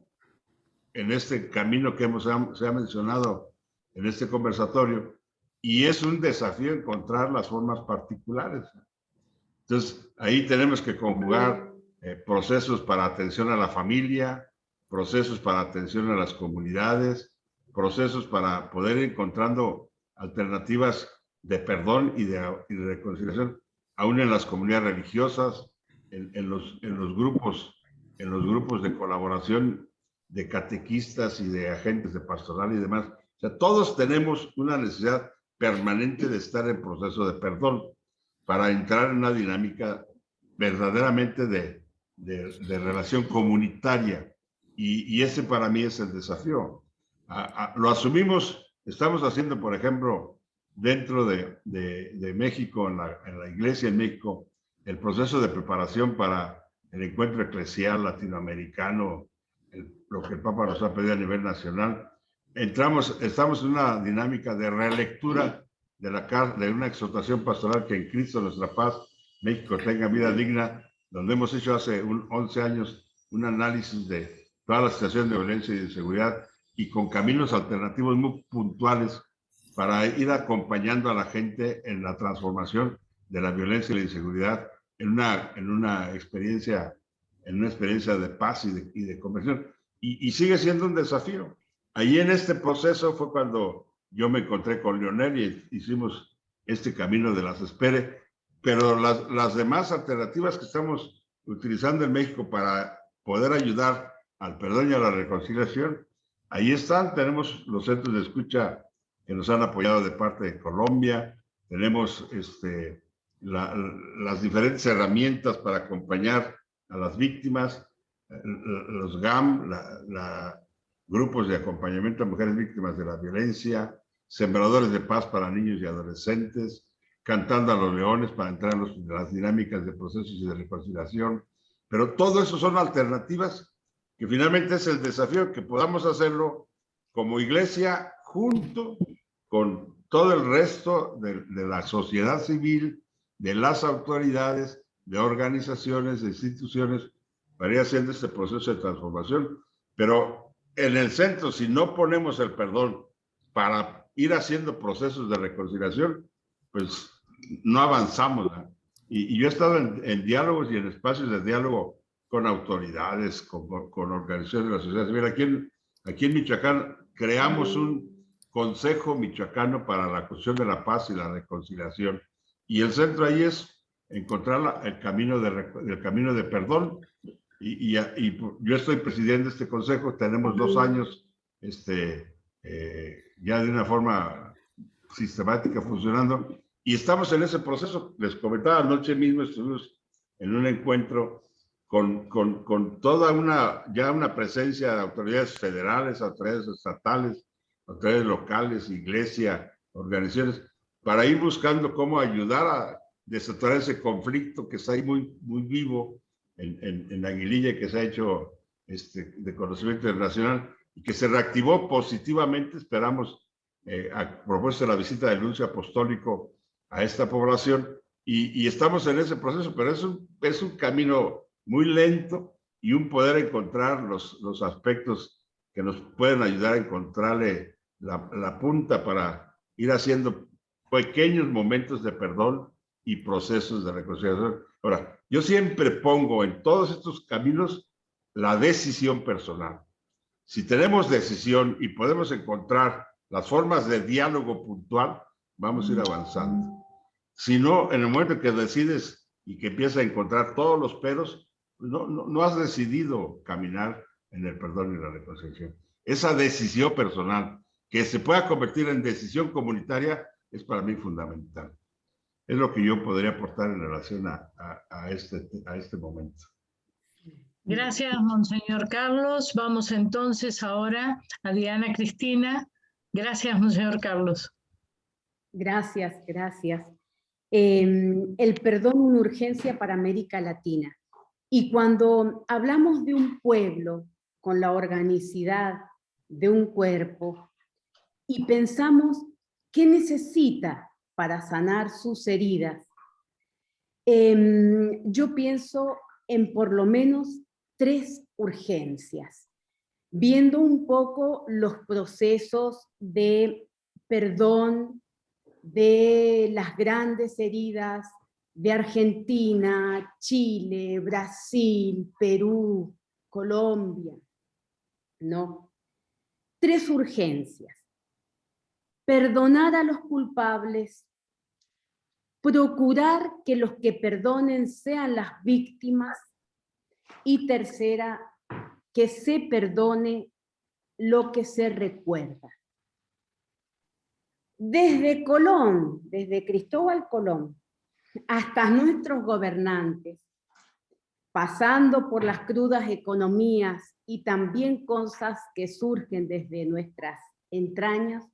en este camino que se ha mencionado en este conversatorio, y es un desafío encontrar las formas particulares. Entonces, ahí tenemos que conjugar procesos para atención a la familia, procesos para atención a las comunidades, procesos para poder ir encontrando alternativas de perdón y de reconciliación, aún en las comunidades religiosas, en los grupos de colaboración de catequistas y de agentes de pastoral y demás. O sea, todos tenemos una necesidad permanente de estar en proceso de perdón para entrar en una dinámica verdaderamente de relación comunitaria. Y ese para mí es el desafío. Lo asumimos, estamos haciendo, por ejemplo, dentro de México, en la iglesia en México, el proceso de preparación para el encuentro eclesial latinoamericano, lo que el Papa nos ha pedido a nivel nacional. Estamos en una dinámica de relectura de una exhortación pastoral, que en Cristo nuestra paz, México tenga vida digna, donde hemos hecho hace 11 años un análisis de toda la situación de violencia y de inseguridad, y con caminos alternativos muy puntuales para ir acompañando a la gente en la transformación de la violencia y la inseguridad en una experiencia de paz y de conversión. Y sigue siendo un desafío. Ahí en este proceso fue cuando yo me encontré con Leonel y hicimos este camino de las espere, pero las demás alternativas que estamos utilizando en México para poder ayudar al perdón y a la reconciliación, ahí están. Tenemos los centros de escucha que nos han apoyado de parte de Colombia, tenemos las diferentes herramientas para acompañar a las víctimas, los GAM, grupos de acompañamiento a mujeres víctimas de la violencia, sembradores de paz para niños y adolescentes, cantando a los leones para entrar en las dinámicas de procesos y de reconciliación. Pero todo eso son alternativas que finalmente es el desafío, que podamos hacerlo como iglesia junto con todo el resto de la sociedad civil, de las autoridades, de organizaciones, de instituciones, para ir haciendo este proceso de transformación. Pero en el centro, si no ponemos el perdón para ir haciendo procesos de reconciliación, pues no avanzamos, ¿no? Y yo he estado en diálogos y en espacios de diálogo con autoridades, con organizaciones de la sociedad civil. Aquí en Michoacán creamos un Consejo Michoacano para la Construcción de la Paz y la Reconciliación. Y el centro ahí es encontrar el camino de perdón. Y yo estoy presidiendo este consejo, tenemos 2 años ya de una forma sistemática funcionando, y estamos en ese proceso. Les comentaba, anoche mismo estuvimos en un encuentro con toda una presencia de autoridades federales, autoridades estatales, autoridades locales, iglesia, organizaciones, para ir buscando cómo ayudar a desatar ese conflicto que está ahí muy, muy vivo en Aguililla, que se ha hecho de conocimiento internacional y que se reactivó positivamente. Esperamos, a propósito de la visita del nuncio apostólico a esta población, y estamos en ese proceso, pero es un camino muy lento, y un poder encontrar los aspectos que nos pueden ayudar a encontrarle la punta para ir haciendo pequeños momentos de perdón y procesos de reconciliación. Ahora, yo siempre pongo en todos estos caminos la decisión personal. Si tenemos decisión y podemos encontrar las formas de diálogo puntual, vamos a ir avanzando. Si no, en el momento que decides y que empiezas a encontrar todos los peros, no has decidido caminar en el perdón y la reconciliación. Esa decisión personal, que se pueda convertir en decisión comunitaria, es para mí fundamental. Es lo que yo podría aportar en relación a este momento. Gracias, Monseñor Carlos. Vamos entonces ahora a Diana Cristina. Gracias, Monseñor Carlos. Gracias, gracias. El perdón, una urgencia para América Latina. Y cuando hablamos de un pueblo con la organicidad de un cuerpo y pensamos qué necesita para sanar sus heridas, yo pienso en por lo menos 3 urgencias, viendo un poco los procesos de perdón de las grandes heridas de Argentina, Chile, Brasil, Perú, Colombia, ¿no? 3 urgencias. Perdonar a los culpables, procurar que los que perdonen sean las víctimas, y tercera, que se perdone lo que se recuerda. Desde Colón, desde Cristóbal Colón, hasta nuestros gobernantes, pasando por las crudas economías y también cosas que surgen desde nuestras entrañas,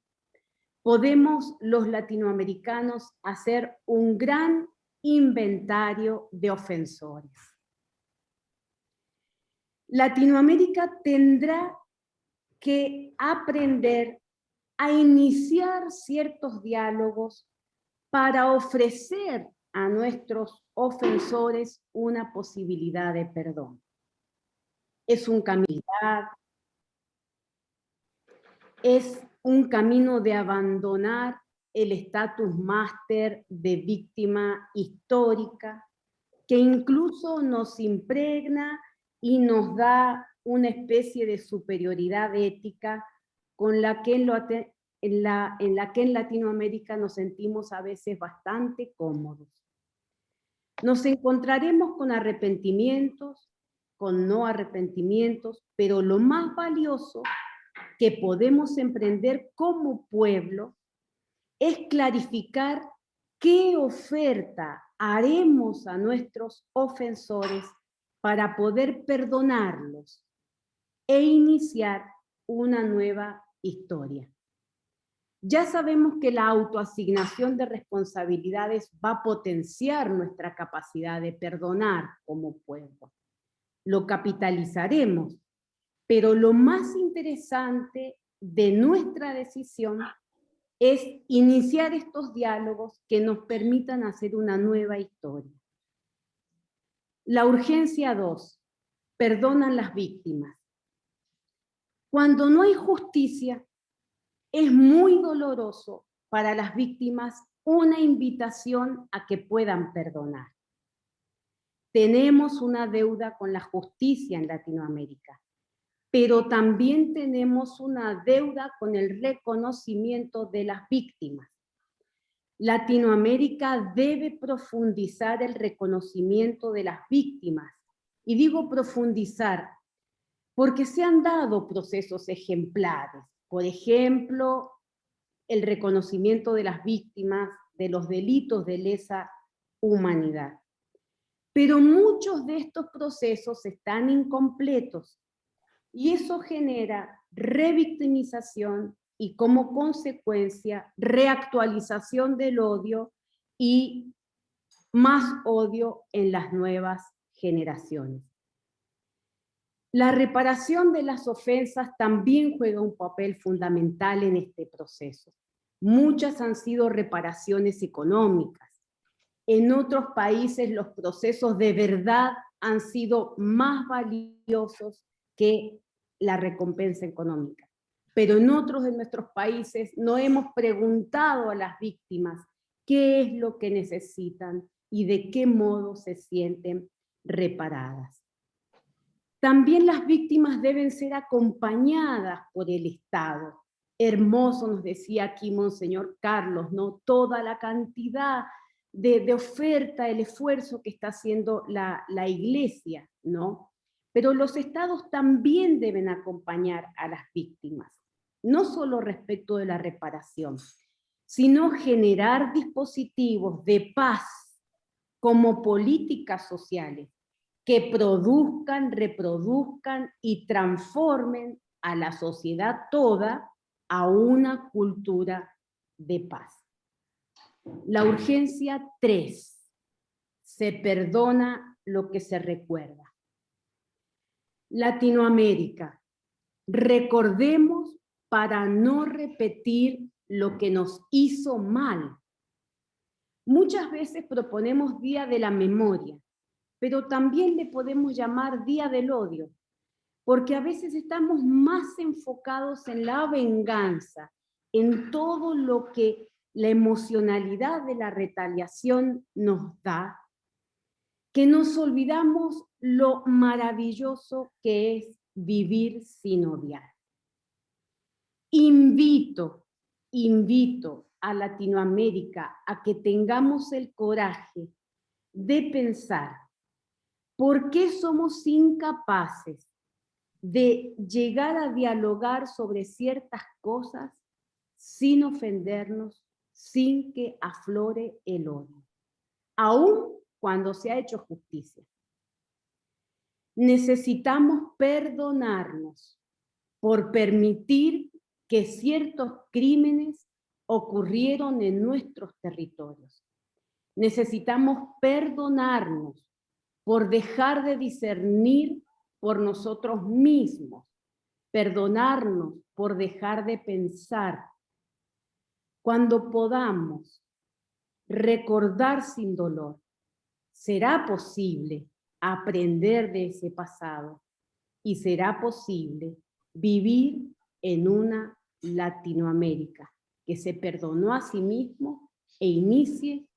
podemos los latinoamericanos hacer un gran inventario de ofensores. Latinoamérica tendrá que aprender a iniciar ciertos diálogos para ofrecer a nuestros ofensores una posibilidad de perdón. Es un camino, es un camino de abandonar el estatus máster de víctima histórica, que incluso nos impregna y nos da una especie de superioridad ética con la que en Latinoamérica nos sentimos a veces bastante cómodos. Nos encontraremos con arrepentimientos, con no arrepentimientos, pero lo más valioso que podemos emprender como pueblo es clarificar qué oferta haremos a nuestros ofensores para poder perdonarlos e iniciar una nueva historia. Ya sabemos que la autoasignación de responsabilidades va a potenciar nuestra capacidad de perdonar como pueblo. Lo capitalizaremos, pero lo más interesante de nuestra decisión es iniciar estos diálogos que nos permitan hacer una nueva historia. La urgencia 2, perdonan las víctimas. Cuando no hay justicia, es muy doloroso para las víctimas una invitación a que puedan perdonar. Tenemos una deuda con la justicia en Latinoamérica, pero también tenemos una deuda con el reconocimiento de las víctimas. Latinoamérica debe profundizar el reconocimiento de las víctimas. Y digo profundizar porque se han dado procesos ejemplares. Por ejemplo, el reconocimiento de las víctimas de los delitos de lesa humanidad. Pero muchos de estos procesos están incompletos y eso genera revictimización y como consecuencia reactualización del odio y más odio en las nuevas generaciones. La reparación de las ofensas también juega un papel fundamental en este proceso. Muchas han sido reparaciones económicas. En otros países los procesos de verdad han sido más valiosos que la recompensa económica. pero en otros de nuestros países no hemos preguntado a las víctimas qué es lo que necesitan y de qué modo se sienten reparadas. También las víctimas deben ser acompañadas por el Estado. Hermoso nos decía aquí Monseñor Carlos, ¿no? Toda la cantidad de oferta, el esfuerzo que está haciendo la Iglesia, ¿no? Pero los estados también deben acompañar a las víctimas, no solo respecto de la reparación, sino generar dispositivos de paz como políticas sociales que produzcan, reproduzcan y transformen a la sociedad toda a una cultura de paz. La urgencia 3. Se perdona lo que se recuerda. Latinoamérica, recordemos para no repetir lo que nos hizo mal. Muchas veces proponemos Día de la Memoria, pero también le podemos llamar Día del Odio, porque a veces estamos más enfocados en la venganza, en todo lo que la emocionalidad de la retaliación nos da, que nos olvidamos lo maravilloso que es vivir sin odiar. Invito a Latinoamérica a que tengamos el coraje de pensar por qué somos incapaces de llegar a dialogar sobre ciertas cosas sin ofendernos, sin que aflore el odio, aún cuando se ha hecho justicia. Necesitamos perdonarnos por permitir que ciertos crímenes ocurrieron en nuestros territorios. Necesitamos perdonarnos por dejar de discernir por nosotros mismos, perdonarnos por dejar de pensar. Cuando podamos recordar sin dolor, será posible aprender de ese pasado y será posible vivir en una Latinoamérica que se perdonó a sí mismo e inicie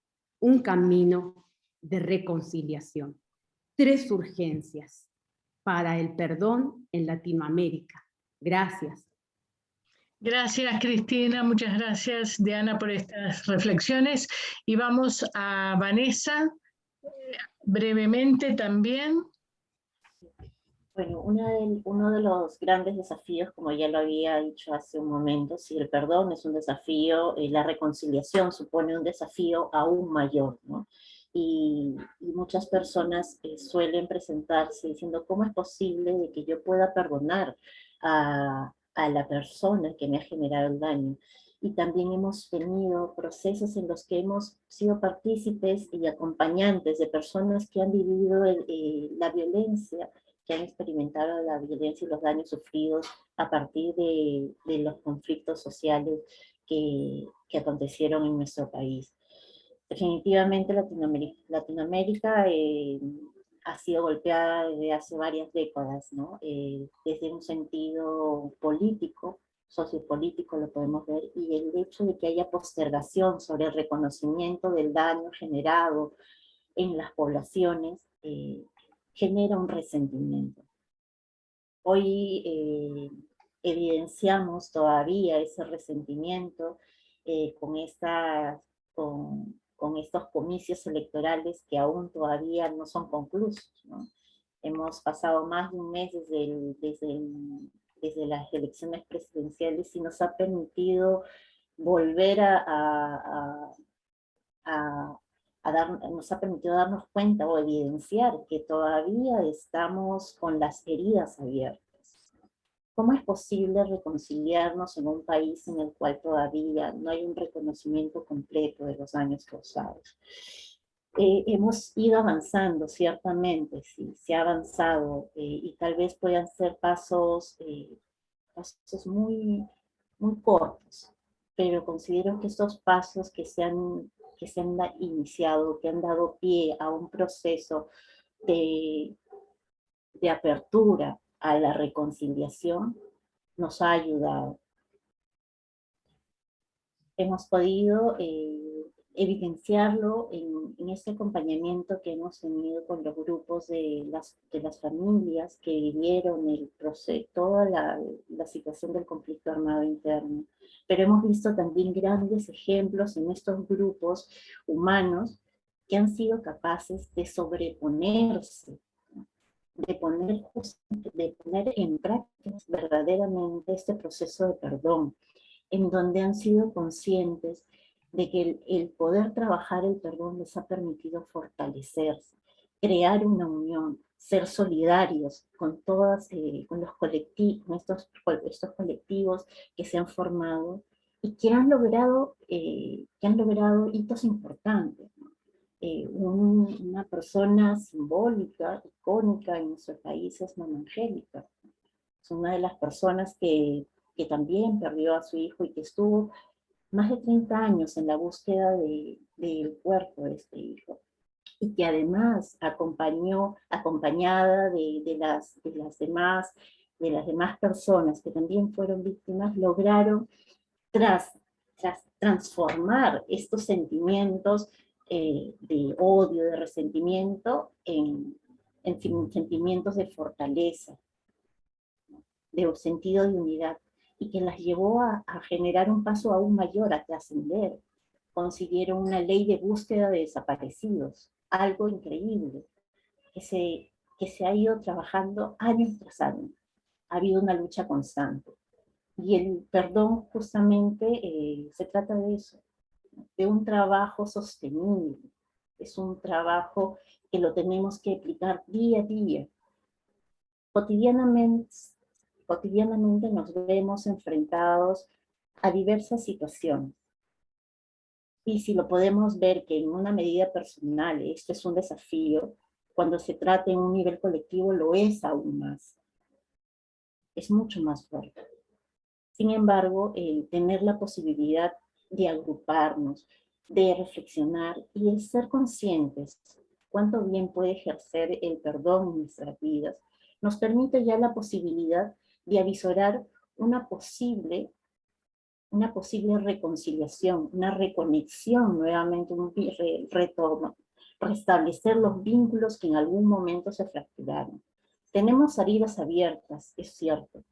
un camino de reconciliación. 3 urgencias para el perdón en Latinoamérica. Gracias. Gracias, Cristina. Muchas gracias, Diana, por estas reflexiones. Y vamos a Vanessa, brevemente también. Bueno, uno de los grandes desafíos, como ya lo había dicho hace un momento, si el perdón es un desafío, la reconciliación supone un desafío aún mayor, ¿no? Y muchas personas suelen presentarse diciendo, ¿cómo es posible de que yo pueda perdonar a la persona que me ha generado el daño? Y también hemos tenido procesos en los que hemos sido partícipes y acompañantes de personas que han vivido la violencia, que han experimentado la violencia y los daños sufridos a partir de los conflictos sociales que acontecieron en nuestro país. Definitivamente Latinoamérica ha sido golpeada desde hace varias décadas, ¿no? Desde un sentido político, sociopolítico lo podemos ver, y el hecho de que haya postergación sobre el reconocimiento del daño generado en las poblaciones genera un resentimiento. Hoy evidenciamos todavía ese resentimiento con estos comicios electorales que aún todavía no son conclusos, ¿no? Hemos pasado más de un mes desde las elecciones presidenciales y nos ha permitido volver nos ha permitido darnos cuenta o evidenciar que todavía estamos con las heridas abiertas. ¿Cómo es posible reconciliarnos en un país en el cual todavía no hay un reconocimiento completo de los daños causados? Hemos ido avanzando, ciertamente, sí, se ha avanzado, y tal vez puedan ser pasos muy, muy cortos, pero considero que estos pasos que se han iniciado, que han dado pie a un proceso de apertura a la reconciliación, nos ha ayudado. hemos podido evidenciarlo en este acompañamiento que hemos tenido con los grupos de las familias que vivieron el proceso, toda la situación del conflicto armado interno. Pero hemos visto también grandes ejemplos en estos grupos humanos que han sido capaces de sobreponerse, de poner en práctica verdaderamente este proceso de perdón, en donde han sido conscientes de que el poder trabajar el perdón les ha permitido fortalecerse, crear una unión, ser solidarios con con los colectivos, con estos colectivos que se han formado y que han logrado hitos importantes. Una persona simbólica, icónica en nuestro país es Mama Angélica. Es una de las personas que también perdió a su hijo y que estuvo más de 30 años en la búsqueda del cuerpo de este hijo. Y que además acompañada de las demás personas que también fueron víctimas, lograron tras transformar estos sentimientos de odio, de resentimiento, en sentimientos de fortaleza, de sentido de unidad, y que las llevó a generar un paso aún mayor, a trascender. Consiguieron una ley de búsqueda de desaparecidos, algo increíble, que se ha ido trabajando año tras año. Ha habido una lucha constante. Y el perdón justamente se trata de eso, de un trabajo sostenible. Es un trabajo que lo tenemos que aplicar día a día. Cotidianamente nos vemos enfrentados a diversas situaciones. Y si lo podemos ver que en una medida personal esto es un desafío, cuando se trata en un nivel colectivo lo es aún más. Es mucho más fuerte. Sin embargo, tener la posibilidad de agruparnos, de reflexionar y de ser conscientes cuánto bien puede ejercer el perdón en nuestras vidas, nos permite ya la posibilidad de avisorar una posible reconciliación, una reconexión nuevamente, un retorno, restablecer los vínculos que en algún momento se fracturaron. Tenemos heridas abiertas, es cierto,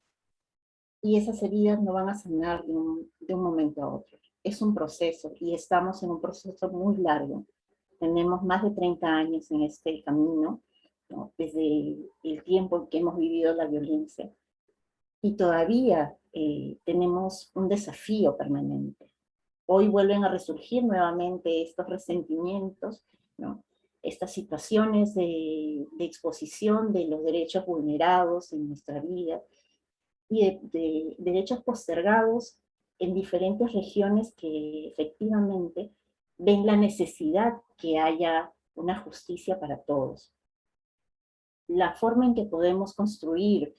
y esas heridas no van a sanar de un momento a otro. Es un proceso, y estamos en un proceso muy largo. Tenemos más de 30 años en este camino, ¿no? Desde el tiempo en que hemos vivido la violencia, y todavía tenemos un desafío permanente. Hoy vuelven a resurgir nuevamente estos resentimientos, ¿no? Estas situaciones de exposición de los derechos vulnerados en nuestra vida, y de derechos postergados en diferentes regiones que efectivamente ven la necesidad que haya una justicia para todos. La forma en que podemos construir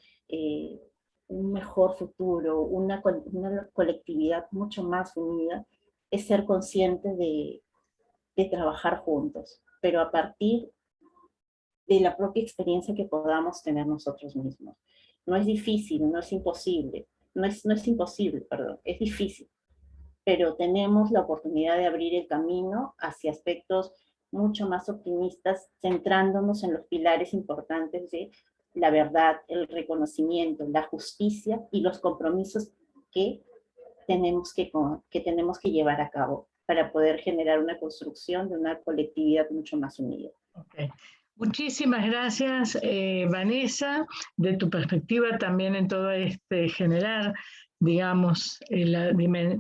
un mejor futuro, una colectividad mucho más unida, es ser consciente de trabajar juntos, pero a partir de la propia experiencia que podamos tener nosotros mismos. No es difícil, no es imposible, no es imposible, perdón, es difícil, pero tenemos la oportunidad de abrir el camino hacia aspectos mucho más optimistas, centrándonos en los pilares importantes de la verdad, el reconocimiento, la justicia y los compromisos que tenemos que llevar a cabo para poder generar una construcción de una colectividad mucho más unida. Okay. Muchísimas gracias, Vanessa, de tu perspectiva también en todo generar, digamos,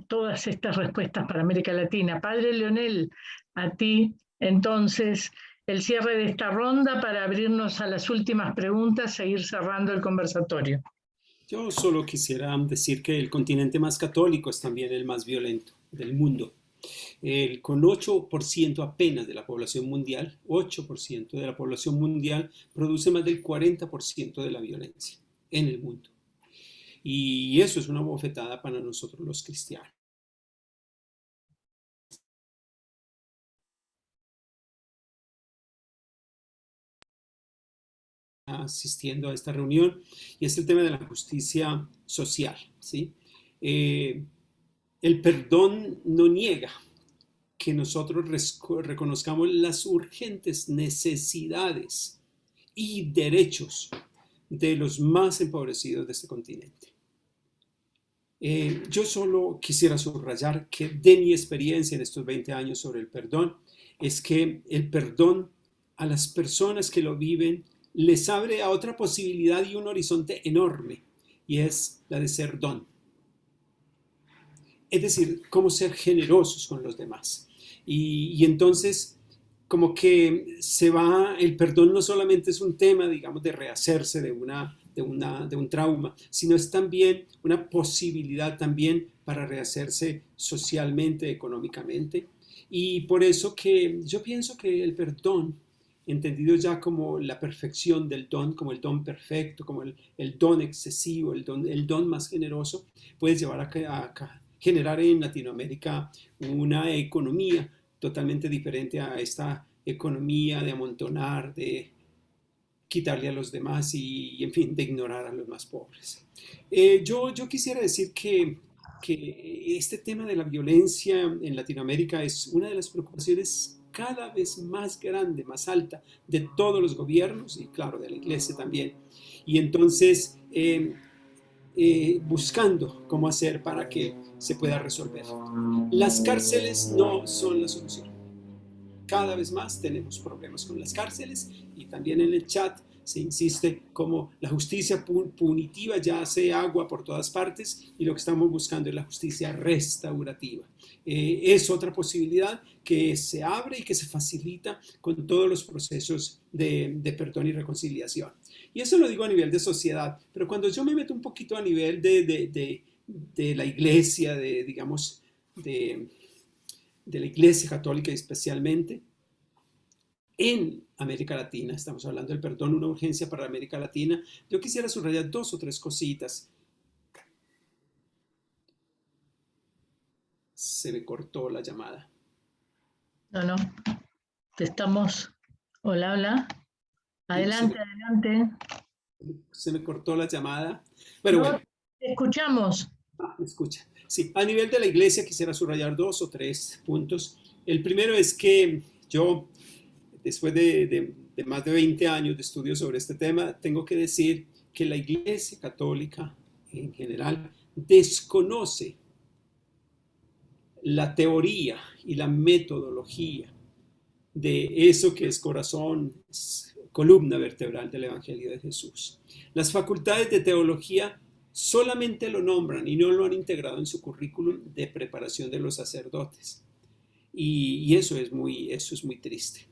todas estas respuestas para América Latina. Padre Leonel, a ti, entonces, el cierre de esta ronda para abrirnos a las últimas preguntas e ir cerrando el conversatorio. Yo solo quisiera decir que el continente más católico es también el más violento del mundo. Con 8% apenas de la población mundial, 8% de la población mundial produce más del 40% de la violencia en el mundo. Y eso es una bofetada para nosotros los cristianos. Asistiendo a esta reunión, y es el tema de la justicia social, ¿sí? El perdón no niega que nosotros reconozcamos las urgentes necesidades y derechos de los más empobrecidos de este continente. Yo solo quisiera subrayar que de mi experiencia en estos 20 años sobre el perdón, es que el perdón a las personas que lo viven les abre a otra posibilidad y un horizonte enorme, y es la de ser don. Es decir, cómo ser generosos con los demás. Y entonces, como que se va, el perdón no solamente es un tema, digamos, de rehacerse de un trauma, sino es también una posibilidad también para rehacerse socialmente, económicamente. Y por eso que yo pienso que el perdón, entendido ya como la perfección del don, como el don perfecto, como el don excesivo, el don más generoso, puede llevar a generar en Latinoamérica una economía totalmente diferente a esta economía de amontonar, de quitarle a los demás y en fin, de ignorar a los más pobres. Yo quisiera decir que este tema de la violencia en Latinoamérica es una de las preocupaciones cada vez más grande, más alta de todos los gobiernos y claro, de la iglesia también. Y entonces, buscando cómo hacer para que se pueda resolver. Las cárceles no son la solución. Cada vez más tenemos problemas con las cárceles y también en el chat se insiste como la justicia punitiva ya hace agua por todas partes y lo que estamos buscando es la justicia restaurativa. Es otra posibilidad que se abre y que se facilita con todos los procesos de perdón y reconciliación. Y eso lo digo a nivel de sociedad, pero cuando yo me meto un poquito a nivel de la iglesia, digamos, de la iglesia católica especialmente, en América Latina, estamos hablando del perdón, una urgencia para América Latina, yo quisiera subrayar 2 o 3 cositas. Se me cortó la llamada. No, te estamos... Hola, hola. Adelante, adelante. Se me cortó la llamada. Pero bueno. Te escuchamos. Me escucha. Sí, a nivel de la iglesia quisiera subrayar 2 o 3 puntos. El primero es que yo, después de más de 20 años de estudio sobre este tema, tengo que decir que la iglesia católica en general desconoce la teoría y la metodología de eso que es corazón, columna vertebral del Evangelio de Jesús. Las facultades de teología solamente lo nombran y no lo han integrado en su currículum de preparación de los sacerdotes. Y eso es muy triste.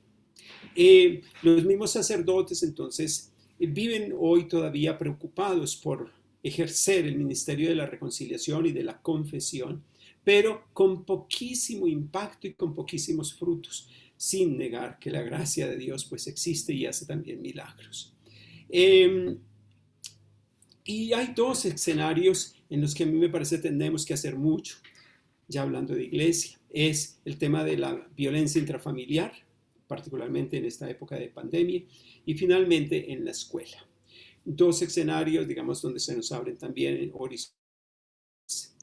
Los mismos sacerdotes entonces viven hoy todavía preocupados por ejercer el ministerio de la reconciliación y de la confesión, pero con poquísimo impacto y con poquísimos frutos, sin negar que la gracia de Dios pues existe y hace también milagros. Y hay 2 escenarios en los que a mí me parece tenemos que hacer mucho, ya hablando de iglesia. Es el tema de la violencia intrafamiliar, particularmente en esta época de pandemia, y finalmente en la escuela. 2 escenarios, digamos, donde se nos abren también horizontes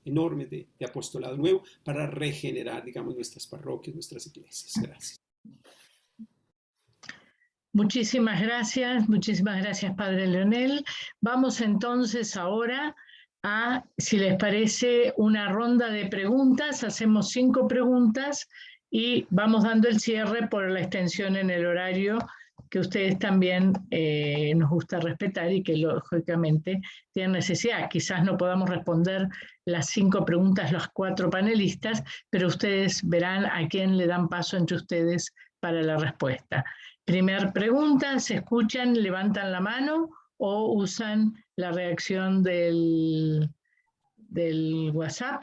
enormes de apostolado nuevo para regenerar, digamos, nuestras parroquias, nuestras iglesias. Gracias. Muchísimas gracias, Padre Leonel. Vamos entonces ahora a, si les parece, una ronda de preguntas. Hacemos 5 preguntas y vamos dando el cierre por la extensión en el horario que ustedes también nos gusta respetar y que lógicamente tienen necesidad. Quizás no podamos responder las 5 preguntas los 4 panelistas, pero ustedes verán a quién le dan paso entre ustedes para la respuesta. Primer pregunta, ¿se escuchan, levantan la mano o usan la reacción del WhatsApp?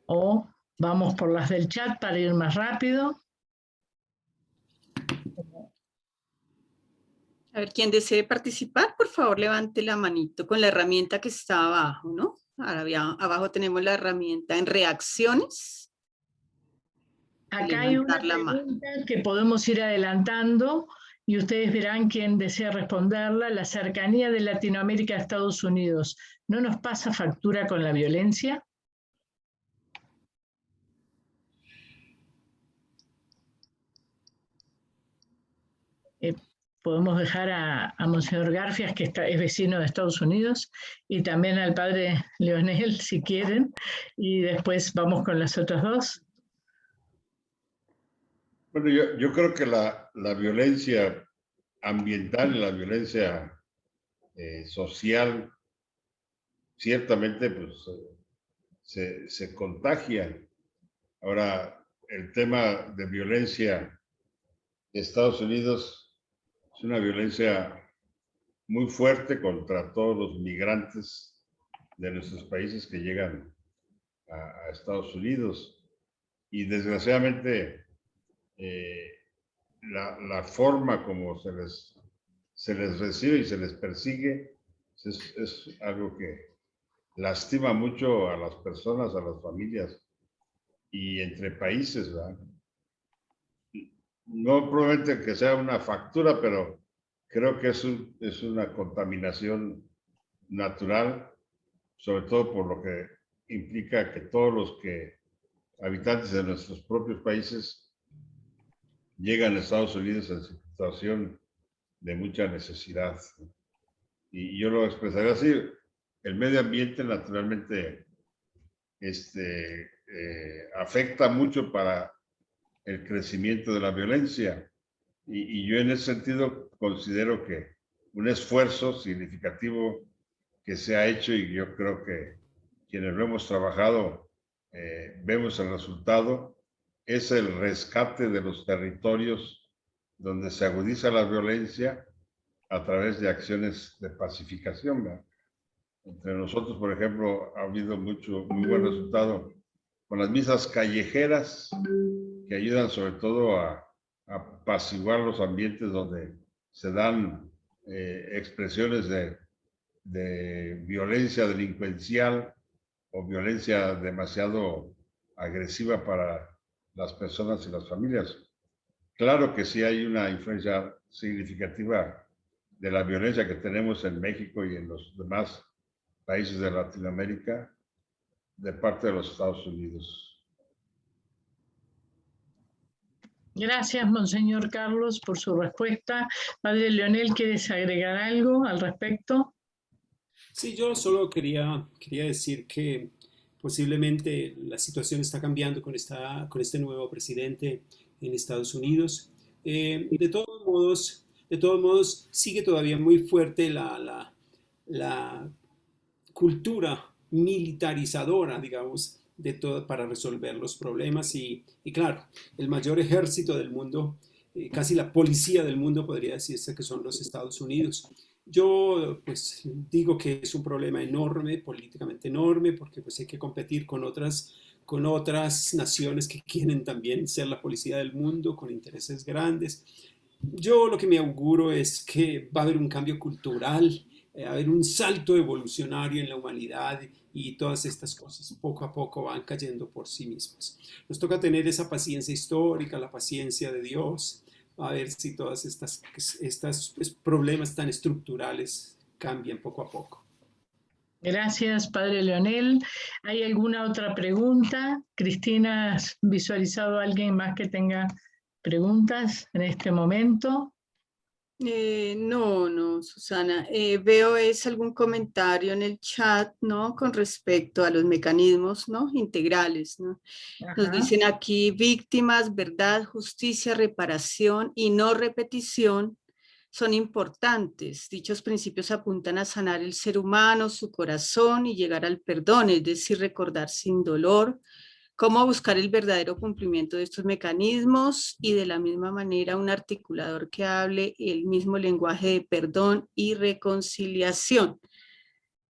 ¿O vamos por las del chat para ir más rápido? A ver, quien desee participar, por favor, levante la manito con la herramienta que está abajo, ¿no? Ahora abajo tenemos la herramienta en reacciones. Acá hay una pregunta que podemos ir adelantando y ustedes verán quién desea responderla. La cercanía de Latinoamérica a Estados Unidos, ¿no nos pasa factura con la violencia? podemos dejar a Monseñor Garfias, que es vecino de Estados Unidos, y también al padre Leonel, si quieren, y después vamos con las otras dos. Bueno, yo creo que la violencia ambiental y la violencia social ciertamente pues, se contagian. Ahora, el tema de violencia de Estados Unidos es una violencia muy fuerte contra todos los migrantes de nuestros países que llegan a Estados Unidos. Y desgraciadamente, la forma como se les recibe y se les persigue es algo que lastima mucho a las personas, a las familias y entre países, ¿verdad? No probablemente que sea una factura, pero creo que es una contaminación natural, sobre todo por lo que implica que todos los habitantes de nuestros propios países llegan a Estados Unidos en situación de mucha necesidad. Y yo lo expresaré así, el medio ambiente naturalmente afecta mucho para el crecimiento de la violencia. Y yo en ese sentido considero que un esfuerzo significativo que se ha hecho, y yo creo que quienes lo hemos trabajado vemos el resultado, es el rescate de los territorios donde se agudiza la violencia a través de acciones de pacificación, ¿verdad? Entre nosotros, por ejemplo, ha habido muy buen resultado con las misas callejeras que ayudan sobre todo a apaciguar los ambientes donde se dan expresiones de violencia delincuencial o violencia demasiado agresiva para las personas y las familias. Claro que sí hay una influencia significativa de la violencia que tenemos en México y en los demás países de Latinoamérica de parte de los Estados Unidos. Gracias, Monseñor Carlos, por su respuesta. Padre Leonel, ¿quieres agregar algo al respecto? Sí, yo solo quería decir que posiblemente la situación está cambiando con este nuevo presidente en Estados Unidos. De todos modos, sigue todavía muy fuerte la cultura militarizadora, digamos, para resolver los problemas. Y claro, el mayor ejército del mundo, casi la policía del mundo podría decirse que son los Estados Unidos. Yo pues digo que es un problema enorme, políticamente enorme, porque pues hay que competir con otras naciones que quieren también ser la policía del mundo, con intereses grandes. Yo lo que me auguro es que va a haber un cambio cultural, va a haber un salto evolucionario en la humanidad y todas estas cosas poco a poco van cayendo por sí mismas. Nos toca tener esa paciencia histórica, la paciencia de Dios, a ver si todas estos problemas tan estructurales cambian poco a poco. Gracias, Padre Leonel. ¿Hay alguna otra pregunta? Cristina, ¿has visualizado a alguien más que tenga preguntas en este momento? No, Susana. Veo algún comentario en el chat, ¿no? Con respecto a los mecanismos, ¿no? Integrales, ¿no? Nos dicen aquí víctimas, verdad, justicia, reparación y no repetición son importantes. Dichos principios apuntan a sanar el ser humano, su corazón y llegar al perdón, es decir, recordar sin dolor, cómo buscar el verdadero cumplimiento de estos mecanismos y de la misma manera un articulador que hable el mismo lenguaje de perdón y reconciliación.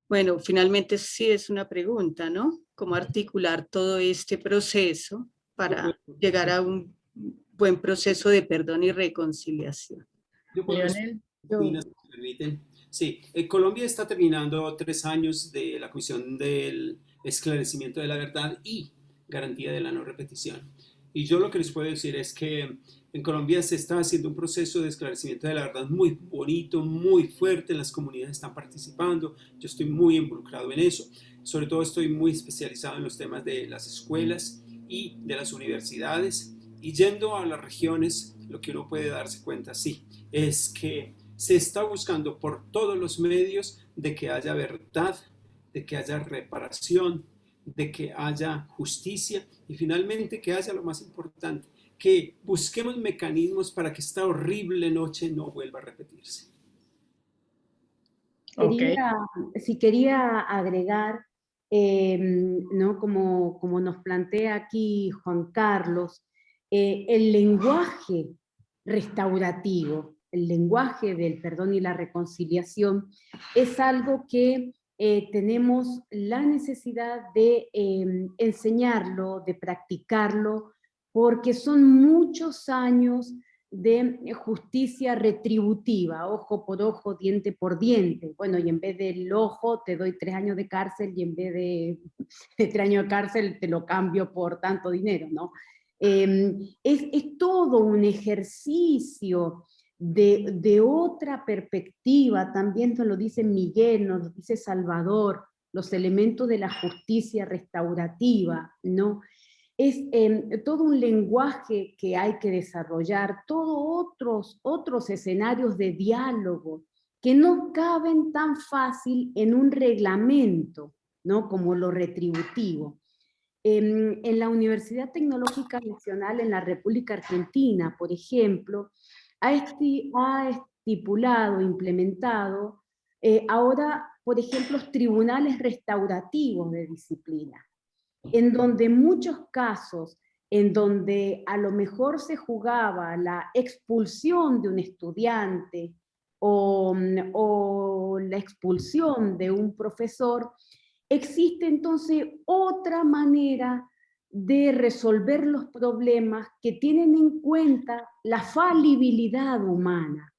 Bueno, finalmente sí es una pregunta, ¿no? ¿Cómo articular todo este proceso para llegar a un buen proceso de perdón y reconciliación? Leonel. Si me permiten. Sí, Colombia está terminando 3 años de la Comisión del Esclarecimiento de la Verdad y Garantía de la No Repetición. Y yo lo que les puedo decir es que en Colombia se está haciendo un proceso de esclarecimiento de la verdad muy bonito, muy fuerte, las comunidades están participando, yo estoy muy involucrado en eso, sobre todo estoy muy especializado en los temas de las escuelas y de las universidades Y yendo a las regiones, lo que uno puede darse cuenta, sí, es que se está buscando por todos los medios de que haya verdad, de que haya reparación, de que haya justicia y finalmente que haya lo más importante, que busquemos mecanismos para que esta horrible noche no vuelva a repetirse. Si quería agregar, ¿no? Como nos plantea aquí Juan Carlos, el lenguaje restaurativo, el lenguaje del perdón y la reconciliación, es algo que tenemos la necesidad de enseñarlo, de practicarlo, porque son muchos años de justicia retributiva, ojo por ojo, diente por diente. Bueno, y en vez del ojo te doy 3 años de cárcel y en vez de 3 años de cárcel te lo cambio por tanto dinero, ¿no? Es todo un ejercicio de otra perspectiva, también nos lo dice Miguel, nos lo dice Salvador, los elementos de la justicia restaurativa, ¿no? Es todo un lenguaje que hay que desarrollar, todos otros escenarios de diálogo que no caben tan fácil en un reglamento, ¿no? Como lo retributivo. En la Universidad Tecnológica Nacional en la República Argentina, por ejemplo, ha estipulado, implementado, ahora, por ejemplo, los tribunales restaurativos de disciplina, en donde en muchos casos, en donde a lo mejor se jugaba la expulsión de un estudiante o la expulsión de un profesor, existe entonces otra manera de resolver los problemas que tienen en cuenta la falibilidad humana.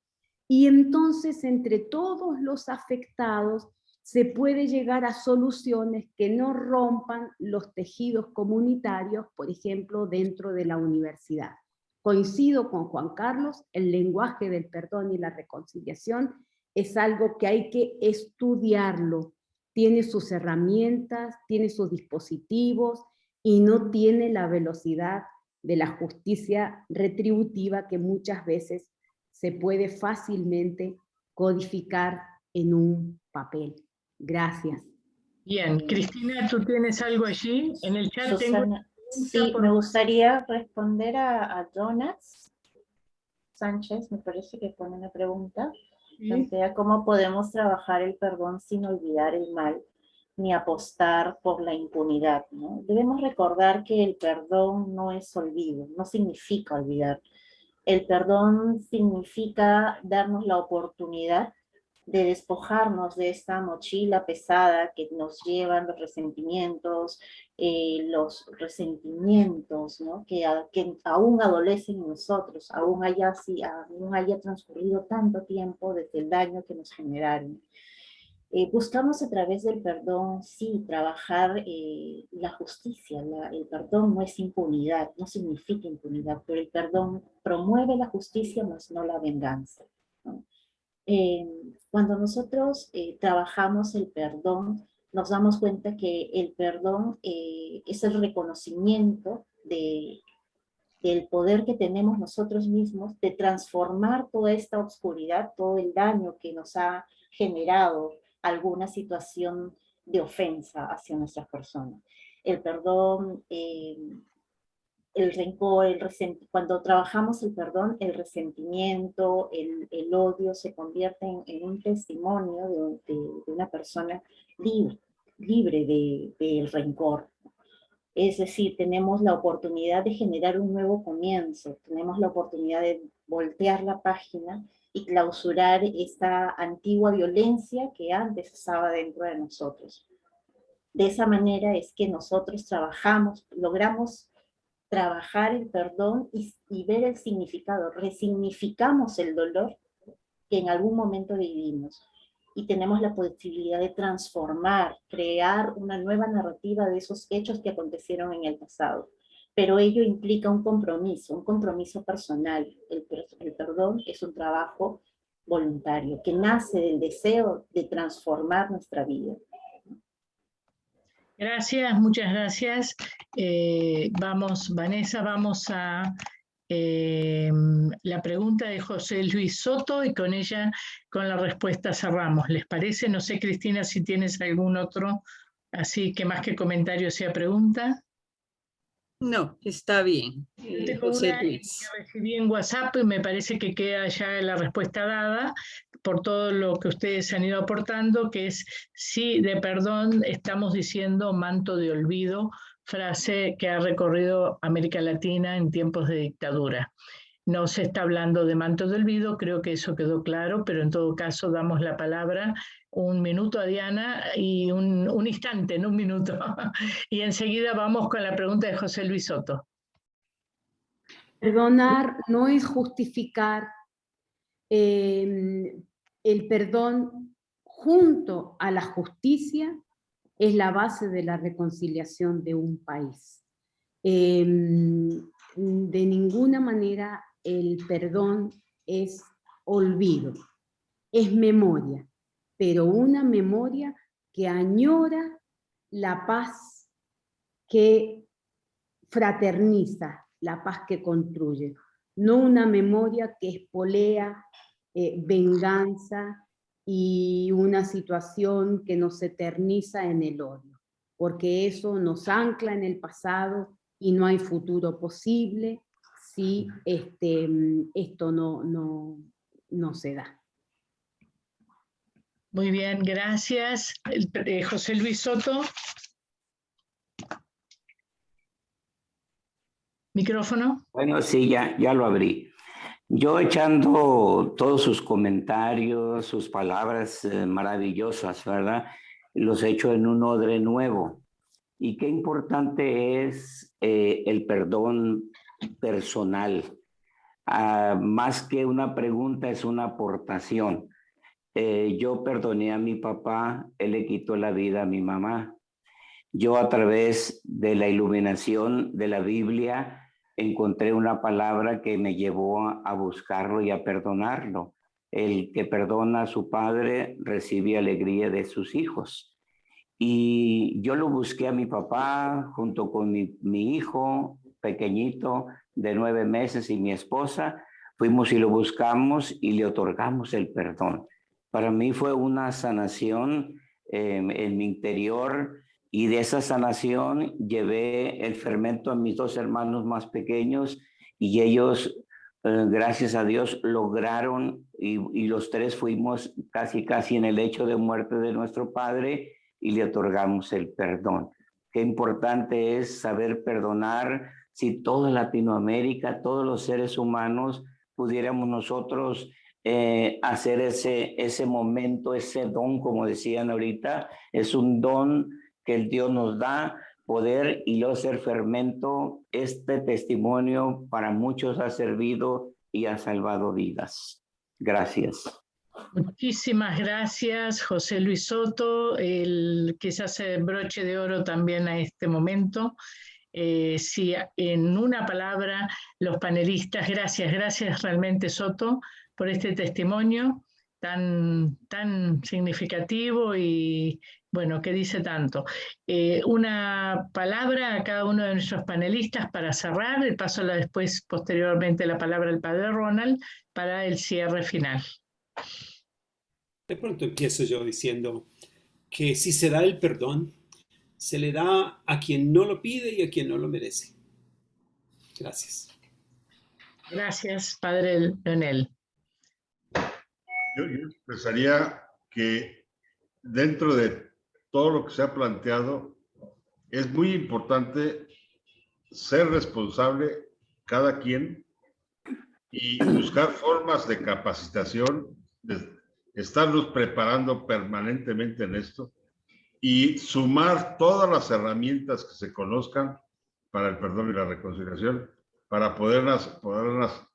Y entonces entre todos los afectados se puede llegar a soluciones que no rompan los tejidos comunitarios, por ejemplo, dentro de la universidad. Coincido con Juan Carlos, el lenguaje del perdón y la reconciliación es algo que hay que estudiarlo. Tiene sus herramientas, tiene sus dispositivos y no tiene la velocidad de la justicia retributiva que muchas veces se puede fácilmente codificar en un papel. Gracias. Bien, Cristina, ¿tú tienes algo allí? En el chat Susana, sí, me gustaría responder a Jonas Sánchez, me parece que pone una pregunta. Plantea cómo podemos trabajar el perdón sin olvidar el mal, ni apostar por la impunidad, ¿no? Debemos recordar que el perdón no es olvido, no significa olvidar. El perdón significa darnos la oportunidad de despojarnos de esta mochila pesada que nos llevan los resentimientos, ¿no? que aún adolecen en nosotros, aún haya transcurrido tanto tiempo desde el daño que nos generaron. Buscamos a través del perdón, sí, trabajar la justicia. El perdón no es impunidad, no significa impunidad, pero el perdón promueve la justicia, más no la venganza, ¿no? Cuando nosotros trabajamos el perdón, nos damos cuenta que el perdón es el reconocimiento del poder que tenemos nosotros mismos de transformar toda esta oscuridad, todo el daño que nos ha generado alguna situación de ofensa hacia nuestras personas. El perdón, el rencor, cuando trabajamos el perdón, el resentimiento, el odio se convierten en un testimonio de una persona libre del rencor. Es decir, tenemos la oportunidad de generar un nuevo comienzo, tenemos la oportunidad de voltear la página y clausurar esta antigua violencia que antes estaba dentro de nosotros. De esa manera es que nosotros logramos trabajar el perdón y ver el significado, resignificamos el dolor que en algún momento vivimos y tenemos la posibilidad de transformar, crear una nueva narrativa de esos hechos que acontecieron en el pasado. Pero ello implica un compromiso personal. El perdón es un trabajo voluntario que nace del deseo de transformar nuestra vida. Gracias, muchas gracias. Vanessa, vamos a la pregunta de José Luis Soto y con ella, con la respuesta cerramos. ¿Les parece? No sé, Cristina, si tienes algún otro, así que más que comentario sea pregunta. No, está bien, Tengo José una Luis. que recibí en WhatsApp y me parece que queda ya la respuesta dada por todo lo que ustedes han ido aportando, que es sí, de perdón estamos diciendo manto de olvido, frase que ha recorrido América Latina en tiempos de dictadura. No se está hablando de manto de olvido, creo que eso quedó claro, pero en todo caso damos la palabra un minuto a Diana y un instante, no un minuto. Y enseguida vamos con la pregunta de José Luis Soto. Perdonar no es justificar el perdón junto a la justicia, es la base de la reconciliación de un país. De ninguna manera el perdón es olvido, es memoria, pero una memoria que añora la paz, que fraterniza, la paz que construye, no una memoria que espolea venganza y una situación que nos eterniza en el odio, porque eso nos ancla en el pasado y no hay futuro posible si esto no se da. Muy bien, gracias. José Luis Soto. Micrófono. Bueno, sí, ya lo abrí. Yo echando todos sus comentarios, sus palabras maravillosas, ¿verdad? Los echo en un odre nuevo. Y qué importante es el perdón personal. Más que una pregunta, es una aportación. Yo perdoné a mi papá, él le quitó la vida a mi mamá. Yo a través de la iluminación de la Biblia encontré una palabra que me llevó a buscarlo y a perdonarlo. El que perdona a su padre recibe alegría de sus hijos. Y yo lo busqué a mi papá junto con mi hijo pequeñito de 9 meses y mi esposa. Fuimos y lo buscamos y le otorgamos el perdón. Para mí fue una sanación en mi interior. Y de esa sanación llevé el fermento a mis 2 hermanos más pequeños y ellos, gracias a Dios, lograron y los 3 fuimos casi en el lecho de muerte de nuestro padre y le otorgamos el perdón. Qué importante es saber perdonar. Si toda Latinoamérica, todos los seres humanos pudiéramos nosotros hacer ese momento, ese don, como decían ahorita, es un don que el Dios nos da, poder y luego ser fermento. Este testimonio para muchos ha servido y ha salvado vidas. Gracias. Muchísimas gracias, José Luis Soto, el que se hace broche de oro también a este momento. Si en una palabra los panelistas, gracias realmente, Soto, por este testimonio tan significativo y bueno, que dice tanto. Una palabra a cada uno de nuestros panelistas para cerrar, el paso después, posteriormente, la palabra al padre Ronald para el cierre final. De pronto empiezo yo diciendo que si se da el perdón, se le da a quien no lo pide y a quien no lo merece. Gracias. Gracias, padre Leonel. Yo expresaría que dentro de todo lo que se ha planteado, es muy importante ser responsable cada quien y buscar formas de capacitación, de estarnos preparando permanentemente en esto y sumar todas las herramientas que se conozcan para el perdón y la reconciliación, para poderlas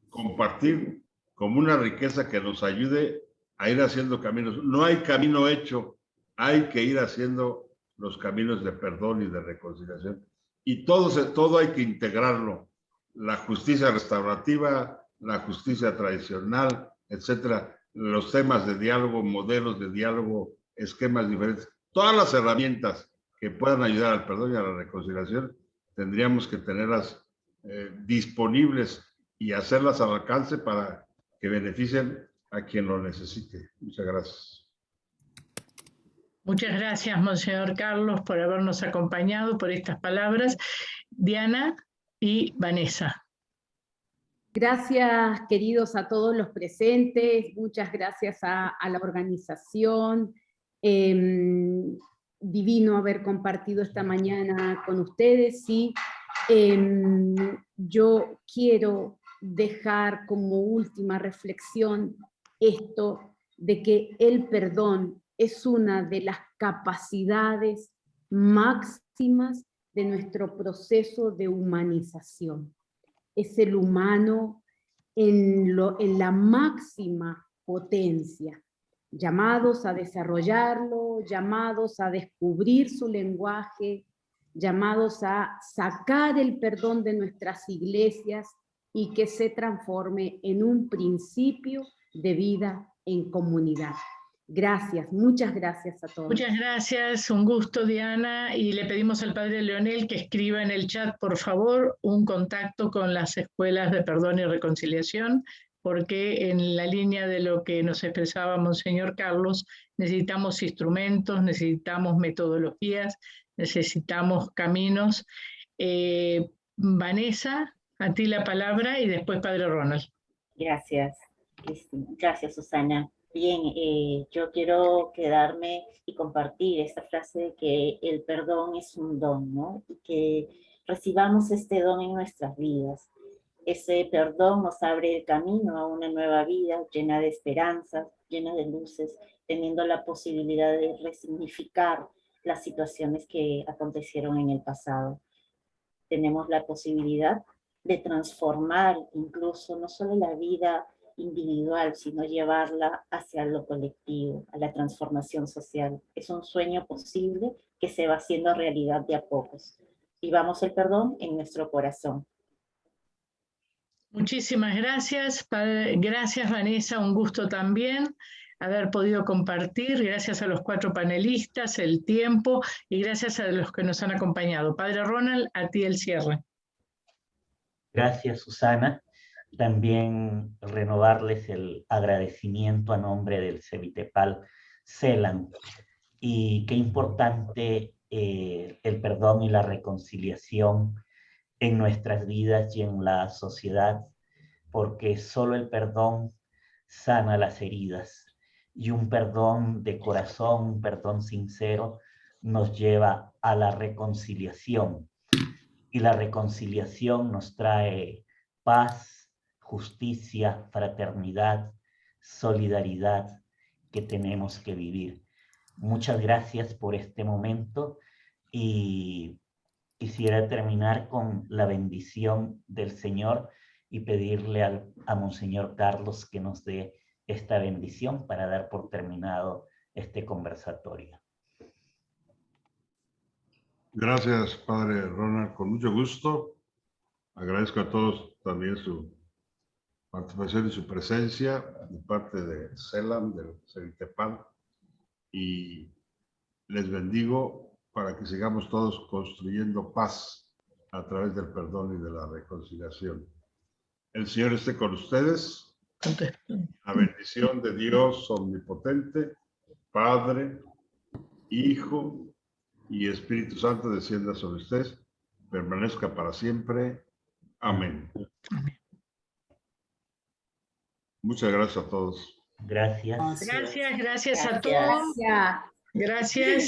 compartir como una riqueza que nos ayude a ir haciendo caminos. No hay camino hecho, hay que ir haciendo los caminos de perdón y de reconciliación. Y todo hay que integrarlo. La justicia restaurativa, la justicia tradicional, etcétera. Los temas de diálogo, modelos de diálogo, esquemas diferentes. Todas las herramientas que puedan ayudar al perdón y a la reconciliación, tendríamos que tenerlas disponibles y hacerlas al alcance para que beneficien a quien lo necesite. Muchas gracias. Muchas gracias, Monseñor Carlos, por habernos acompañado, por estas palabras. Diana y Vanessa. Gracias, queridos, a todos los presentes. Muchas gracias a la organización. Divino haber compartido esta mañana con ustedes. Sí. Yo quiero dejar como última reflexión esto de que el perdón es una de las capacidades máximas de nuestro proceso de humanización. Es el humano en la máxima potencia, llamados a desarrollarlo, llamados a descubrir su lenguaje, llamados a sacar el perdón de nuestras iglesias y que se transforme en un principio de vida en comunidad. Gracias, muchas gracias a todos. Muchas gracias, un gusto, Diana, y le pedimos al padre Leonel que escriba en el chat, por favor, un contacto con las escuelas de perdón y reconciliación, porque en la línea de lo que nos expresaba Monseñor Carlos, necesitamos instrumentos, necesitamos metodologías, necesitamos caminos. Vanessa, a ti la palabra y después padre Ronald. Gracias, Cristina. Gracias, Susana. Bien, yo quiero quedarme y compartir esta frase de que el perdón es un don, ¿no? Y que recibamos este don en nuestras vidas. Ese perdón nos abre el camino a una nueva vida llena de esperanzas, llena de luces, teniendo la posibilidad de resignificar las situaciones que acontecieron en el pasado. Tenemos la posibilidad de transformar incluso no solo la vida individual, sino llevarla hacia lo colectivo, a la transformación social. Es un sueño posible que se va haciendo realidad de a pocos. Vivamos el perdón en nuestro corazón. Muchísimas gracias, gracias Vanessa, un gusto también haber podido compartir, gracias a los 4 panelistas, el tiempo y gracias a los que nos han acompañado. Padre Ronald, a ti el cierre. Gracias, Susana. También renovarles el agradecimiento a nombre del CEVITEPAL CELAM. Y qué importante el perdón y la reconciliación en nuestras vidas y en la sociedad, porque solo el perdón sana las heridas. Y un perdón de corazón, un perdón sincero, nos lleva a la reconciliación. Y la reconciliación nos trae paz, justicia, fraternidad, solidaridad que tenemos que vivir. Muchas gracias por este momento y quisiera terminar con la bendición del Señor y pedirle a Monseñor Carlos que nos dé esta bendición para dar por terminado este conversatorio. Gracias, Padre Ronald, con mucho gusto. Agradezco a todos también su participación y su presencia de parte de CELAM, del CEVITEPAL, y les bendigo para que sigamos todos construyendo paz a través del perdón y de la reconciliación. El Señor esté con ustedes. La bendición de Dios omnipotente, Padre, Hijo y Espíritu Santo descienda sobre ustedes, permanezca para siempre. Amén. Muchas gracias a todos. Gracias. Gracias a todos. Gracias. Gracias.